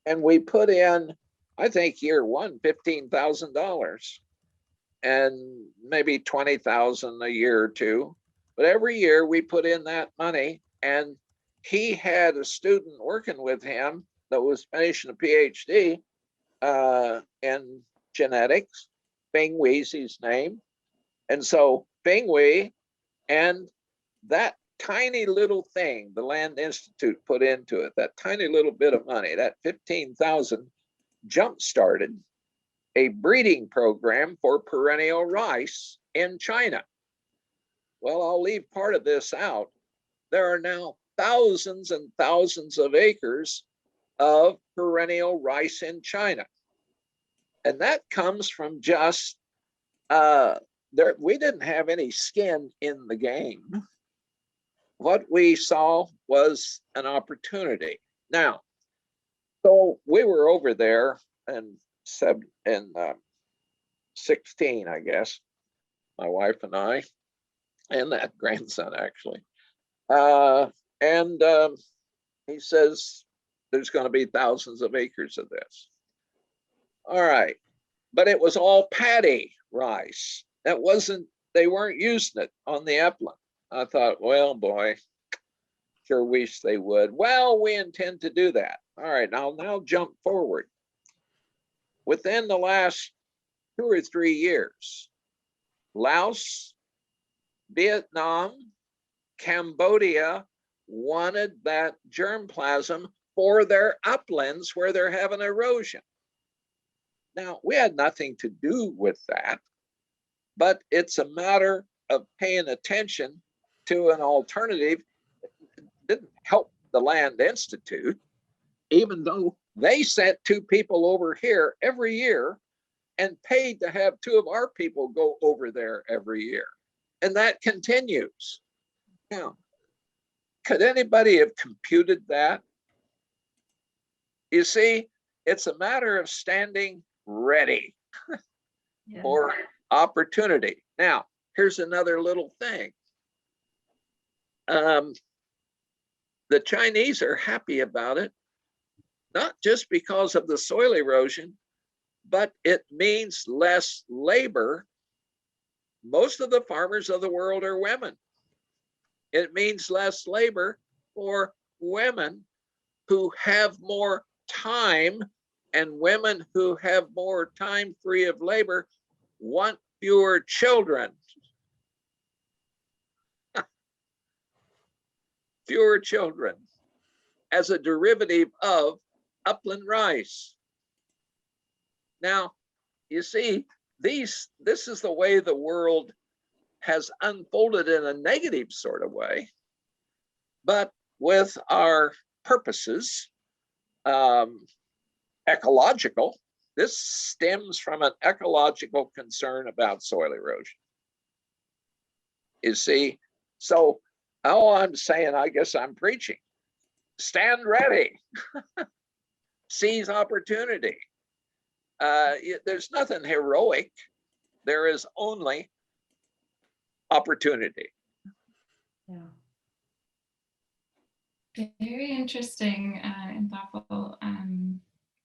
and we put in, I think year one, $15,000 and maybe 20,000 a year or two. But every year we put in that money, and he had a student working with him that was finishing a PhD in genetics. Bing Wei's his name. And so Bing Wei and that tiny little thing the Land Institute put into it, that tiny little bit of money, that 15,000, jump-started a breeding program for perennial rice in China. Well, I'll leave part of this out. There are now thousands and thousands of acres of perennial rice in China. And that comes from just, we didn't have any skin in the game. What we saw was an opportunity. Now, so we were over there in 16, I guess, my wife and I, and that grandson actually. He says, there's going to be thousands of acres of this. All right, but it was all paddy rice. That wasn't, they weren't using it on the upland. I thought, well, boy, sure wish they would. Well, we intend to do that. All right, I'll now jump forward. Within the last 2 or 3 years, Laos, Vietnam, Cambodia wanted that germplasm for their uplands where they're having erosion. Now, we had nothing to do with that, but it's a matter of paying attention to an alternative. It didn't help the Land Institute, even though they sent 2 people over here every year and paid to have 2 of our people go over there every year. And that continues. Now, could anybody have computed that? You see, it's a matter of standing ready for opportunity. Now, here's another little thing. The Chinese are happy about it, not just because of the soil erosion, but it means less labor. Most of the farmers of the world are women. It means less labor for women who have more time, and women who have more time free of labor want fewer children. Fewer children as a derivative of upland rice. Now, you see, this is the way the world has unfolded in a negative sort of way, but with our purposes, ecological, this stems from an ecological concern about soil erosion. You see, so all I'm saying, I guess I'm preaching, stand ready, seize opportunity. there's nothing heroic. There is only opportunity. Yeah. Very interesting and thoughtful.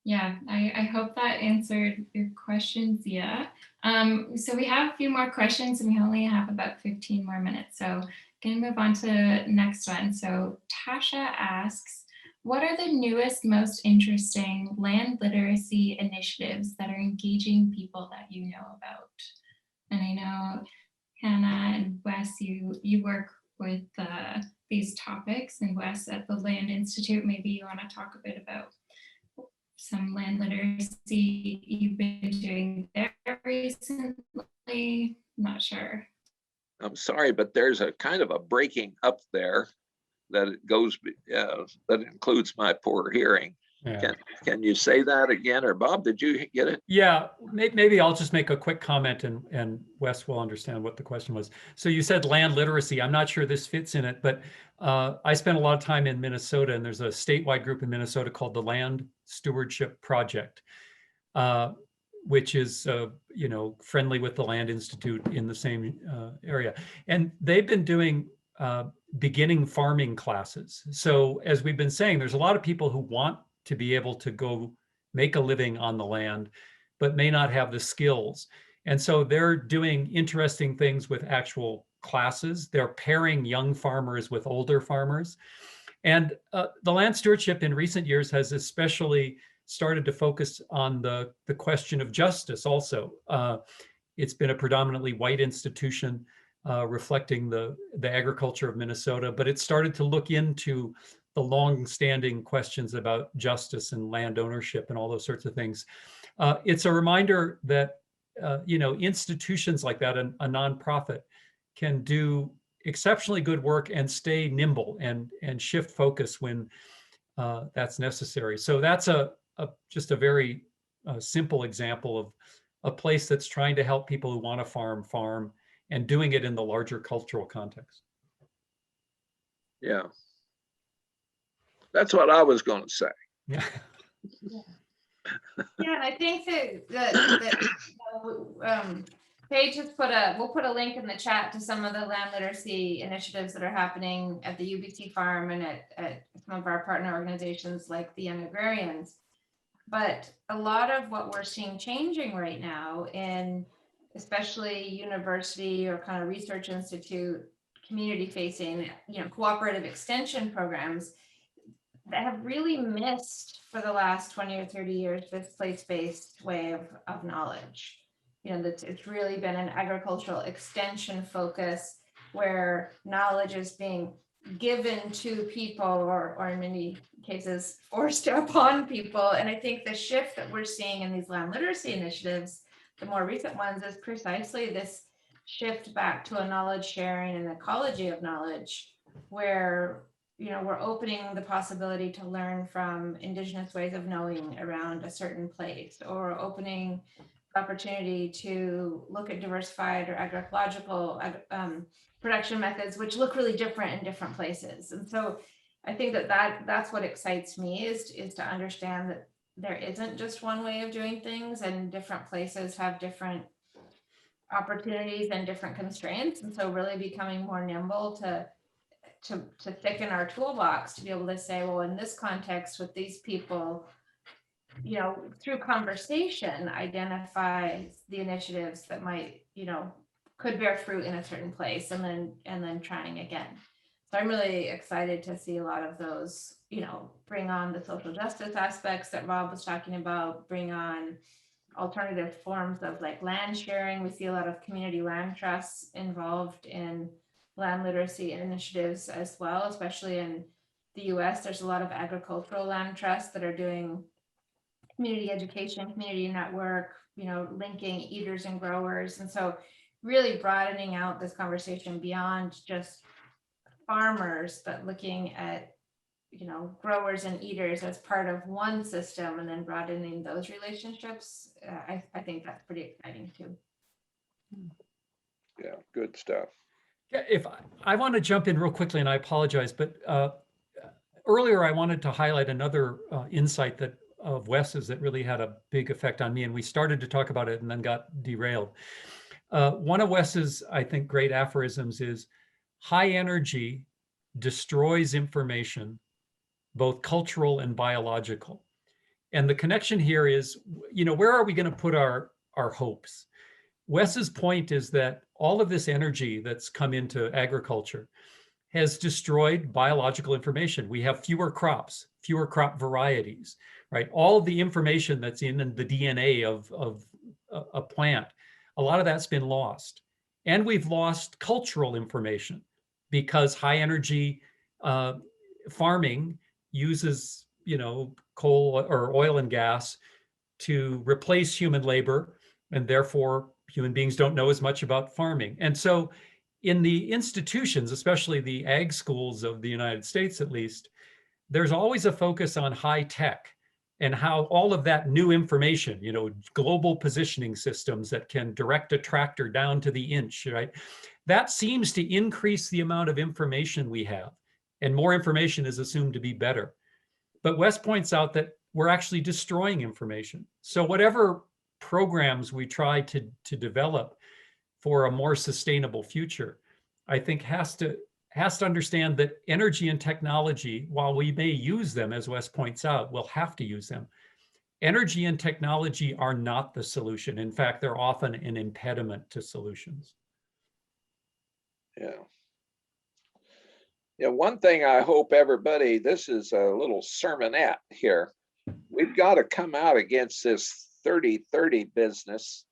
Yeah, I hope that answered your questions, Zia. So we have a few more questions and we only have about 15 more minutes. So going to move on to the next one. So Tasha asks, what are the newest, most interesting land literacy initiatives that are engaging people that you know about? And I know Hannah and Wes, you work with these topics, and Wes at the Land Institute, maybe you want to talk a bit about some land literacy you've been doing there recently. Not sure. I'm sorry, but there's a kind of a breaking up there that it goes, that includes my poor hearing. Yeah. Can you say that again? Or Bob, did you get it? Yeah, maybe I'll just make a quick comment and Wes will understand what the question was. So you said land literacy. I'm not sure this fits in it, but I spent a lot of time in Minnesota, and there's a statewide group in Minnesota called the Land Stewardship Project, which is friendly with the Land Institute in the same area. And they've been doing beginning farming classes. So as we've been saying, there's a lot of people who want to be able to go make a living on the land, but may not have the skills. And so they're doing interesting things with actual classes. They're pairing young farmers with older farmers. And the land stewardship in recent years has especially started to focus on the question of justice also. It's been a predominantly white institution reflecting the agriculture of Minnesota, but it started to look into the long-standing questions about justice and land ownership and all those sorts of things. It's a reminder that institutions like that, a nonprofit, can do exceptionally good work and stay nimble and shift focus when that's necessary. So that's just a very simple example of a place that's trying to help people who want to farm, and doing it in the larger cultural context. Yeah. That's what I was going to say. Yeah. Yeah, and I think that Paige has we'll put a link in the chat to some of the land literacy initiatives that are happening at the UBC farm and at some of our partner organizations like the Young Agrarians. But a lot of what we're seeing changing right now in especially university or kind of research institute, community facing, cooperative extension programs that have really missed for the last 20 or 30 years this place-based way of knowledge. It's really been an agricultural extension focus where knowledge is being given to people or in many cases forced upon people. And I think the shift that we're seeing in these land literacy initiatives, the more recent ones, is precisely this shift back to a knowledge sharing and ecology of knowledge, where we're opening the possibility to learn from indigenous ways of knowing around a certain place, or opening the opportunity to look at diversified or agroecological production methods, which look really different in different places. And so I think that's what excites me, is to understand that there isn't just one way of doing things, and different places have different opportunities and different constraints. And so really becoming more nimble to thicken our toolbox to be able to say, well, in this context with these people, through conversation, identify the initiatives that might, could bear fruit in a certain place, and then trying again. So I'm really excited to see a lot of those, bring on the social justice aspects that Rob was talking about, bring on alternative forms of like land sharing. We see a lot of community land trusts involved in land literacy initiatives as well, especially in the US. There's a lot of agricultural land trusts that are doing community education, community network, linking eaters and growers. And so really broadening out this conversation beyond just farmers, but looking at, growers and eaters as part of one system, and then broadening those relationships. I think that's pretty exciting too. Yeah, good stuff. If I want to jump in real quickly, and I apologize, but earlier I wanted to highlight another insight that Wes's that really had a big effect on me. And we started to talk about it and then got derailed. One of Wes's, I think, great aphorisms is high energy destroys information, both cultural and biological. And the connection here is, where are we going to put our hopes? Wes's point is that all of this energy that's come into agriculture has destroyed biological information. We have fewer crops, fewer crop varieties, right? All of the information that's in the DNA of a plant, a lot of that's been lost. And we've lost cultural information because high energy farming uses, coal or oil and gas to replace human labor, and therefore human beings don't know as much about farming. And so in the institutions, especially the ag schools of the United States, at least, there's always a focus on high tech and how all of that new information, global positioning systems that can direct a tractor down to the inch, right? That seems to increase the amount of information we have, and more information is assumed to be better. But Wes points out that we're actually destroying information. So whatever programs we try to develop for a more sustainable future, I think has to understand that energy and technology, while we may use them, as Wes points out, we'll have to use them. Energy and technology are not the solution. In fact, they're often an impediment to solutions. Yeah. One thing I hope everybody, this is a little sermonette here. We've got to come out against this 30-30 business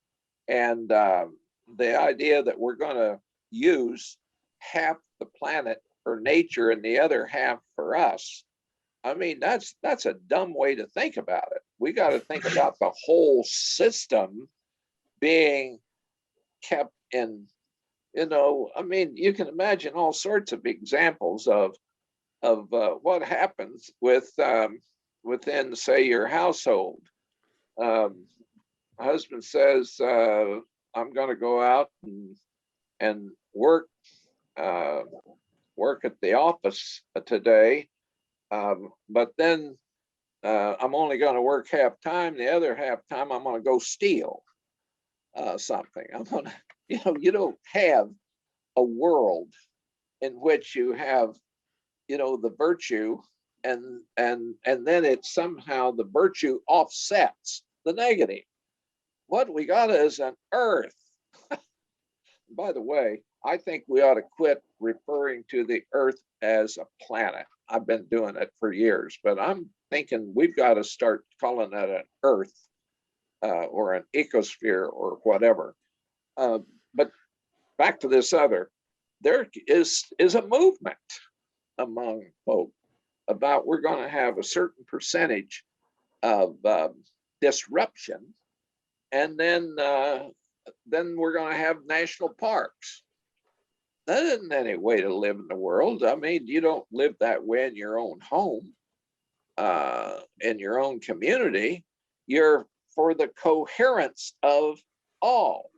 and the idea that we're going to use half the planet for nature and the other half for us. I mean, that's a dumb way to think about it. We got to think about the whole system being kept in, I mean, you can imagine all sorts of examples of what happens within, say, your household. Husband says, I'm going to go out and work at the office today, but then I'm only going to work half time. The other half time, I'm going to go steal something. I'm going to, you don't have a world in which you have, the virtue, and then it somehow the virtue offsets the negative. What we got is an earth. By the way, I think we ought to quit referring to the earth as a planet. I've been doing it for years, but I'm thinking we've got to start calling it an earth or an ecosphere or whatever. But back to this other, there is a movement among folk about we're going to have a certain percentage of disruption, and then we're going to have national parks. That isn't any way to live in the world. I mean, you don't live that way in your own home, in your own community. You're for the coherence of all.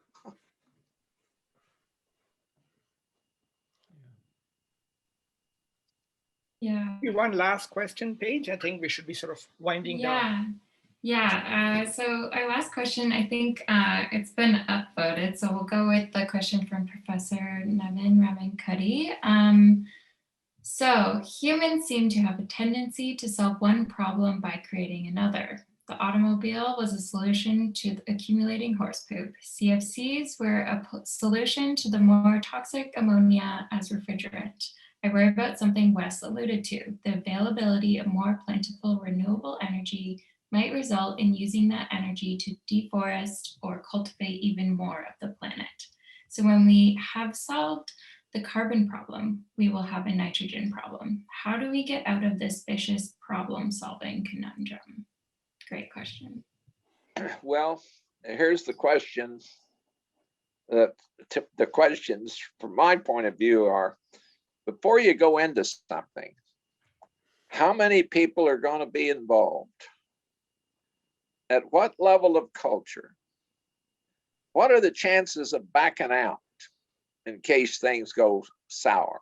Yeah. One last question, Paige. I think we should be sort of winding down. Yeah. So our last question, I think it's been upvoted. So we'll go with the question from Professor Nevin Ramankutty. So humans seem to have a tendency to solve one problem by creating another. The automobile was a solution to accumulating horse poop. CFCs were a solution to the more toxic ammonia as refrigerant. I worry about something Wes alluded to. The availability of more plentiful renewable energy might result in using that energy to deforest or cultivate even more of the planet. So when we have solved the carbon problem, we will have a nitrogen problem. How do we get out of this vicious problem-solving conundrum? Great question. Well, here's the question. The questions from my point of view are, before you go into something, how many people are going to be involved? At what level of culture? What are the chances of backing out in case things go sour?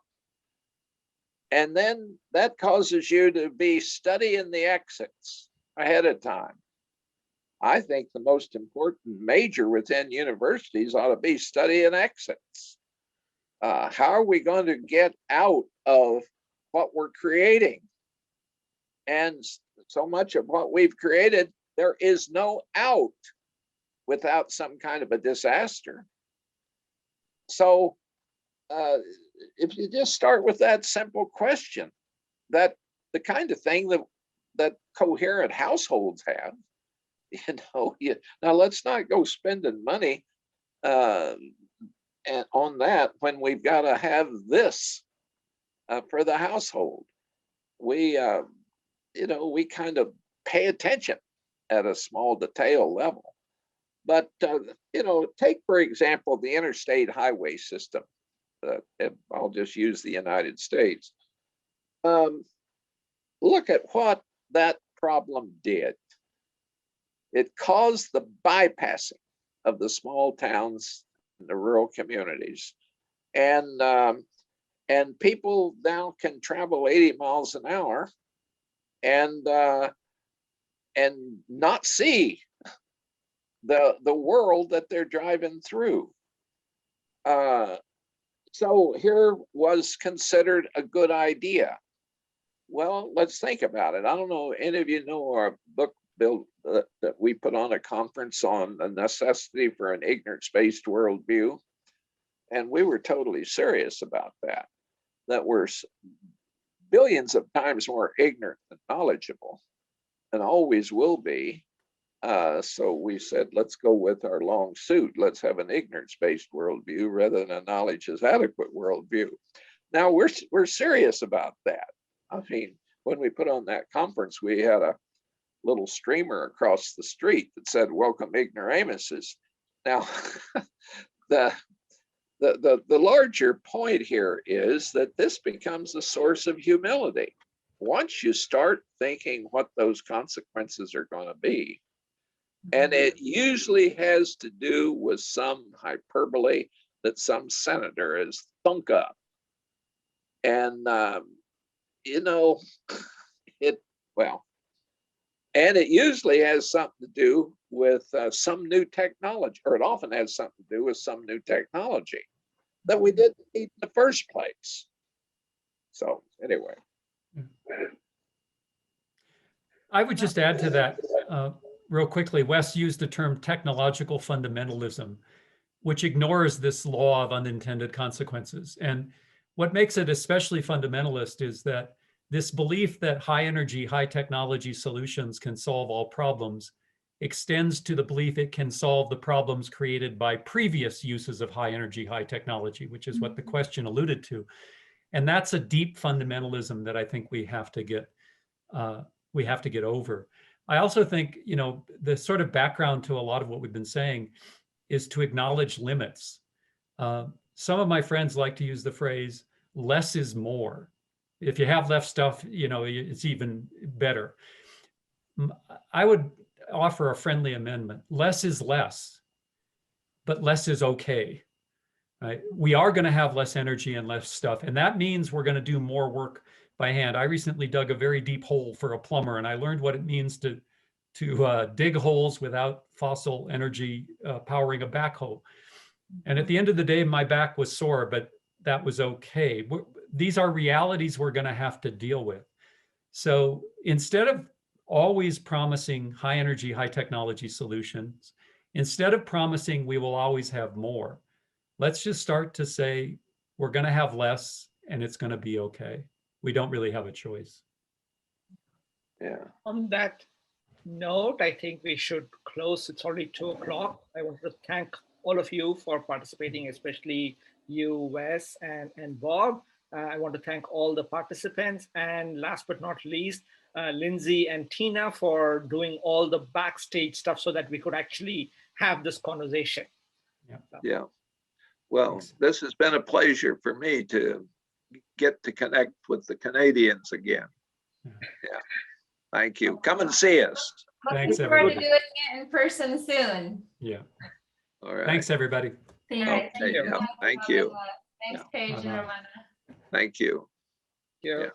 And then that causes you to be studying the exits. ahead of time. I think the most important major within universities ought to be study and exits. How are we going to get out of what we're creating? And so much of what we've created, there is no out without some kind of a disaster. So if you just start with that simple question, that the kind of thing that coherent households have, now let's not go spending money and on that when we've got to have this for the household. We we kind of pay attention at a small detail level. But take for example the interstate highway system. I'll just use the United States. Look at what that problem did. It caused the bypassing of the small towns and the rural communities. And people now can travel 80 miles an hour and not see the world that they're driving through. So here was considered a good idea. Well, let's think about it. I don't know, any of you know our book build that we put on a conference on the necessity for an ignorance-based worldview. And we were totally serious about that we're billions of times more ignorant than knowledgeable, and always will be. So we said, let's go with our long suit. Let's have an ignorance-based worldview rather than a knowledge is adequate worldview. Now we're serious about that. I mean, when we put on that conference, we had a little streamer across the street that said, "Welcome, ignoramuses." Now, the larger point here is that this becomes a source of humility. Once you start thinking what those consequences are going to be, and it usually has to do with some hyperbole that some senator has thunk up. And, and it usually has something to do with some new technology, or it often has something to do with some new technology that we didn't need in the first place. So anyway. I would just add to that real quickly. Wes used the term technological fundamentalism, which ignores this law of unintended consequences. And what makes it especially fundamentalist is that this belief that high energy, high technology solutions can solve all problems extends to the belief it can solve the problems created by previous uses of high energy, high technology, which is what the question alluded to. And that's a deep fundamentalism that I think we have to get over. I also think, the sort of background to a lot of what we've been saying is to acknowledge limits. Some of my friends like to use the phrase, less is more. If you have less stuff, it's even better. I would offer a friendly amendment. Less is less, but less is okay. Right? We are going to have less energy and less stuff, and that means we're going to do more work by hand. I recently dug a very deep hole for a plumber, and I learned what it means to dig holes without fossil energy powering a backhoe. And at the end of the day, my back was sore, but that was okay. These are realities we're going to have to deal with. So instead of always promising high energy, high technology solutions, instead of promising we will always have more, let's just start to say we're going to have less and it's going to be okay. We don't really have a choice. Yeah. On that note, I think we should close. It's already 2 o'clock. I want to thank all of you for participating, especially you, Wes, and Bob. I want to thank all the participants. And last but not least, Lindsay and Tina for doing all the backstage stuff so that we could actually have this conversation. Yeah. Well, Thanks. This has been a pleasure for me to get to connect with the Canadians again. Yeah. Thank you. Come and see us. Thanks, Looking forward to everybody. doing it in person soon. Yeah. All right. Thanks, everybody. Thank Okay, you. yeah, thank you. Thanks, Yeah. Paige and Bye-bye. Ramana. Thank you. Yeah. Yeah.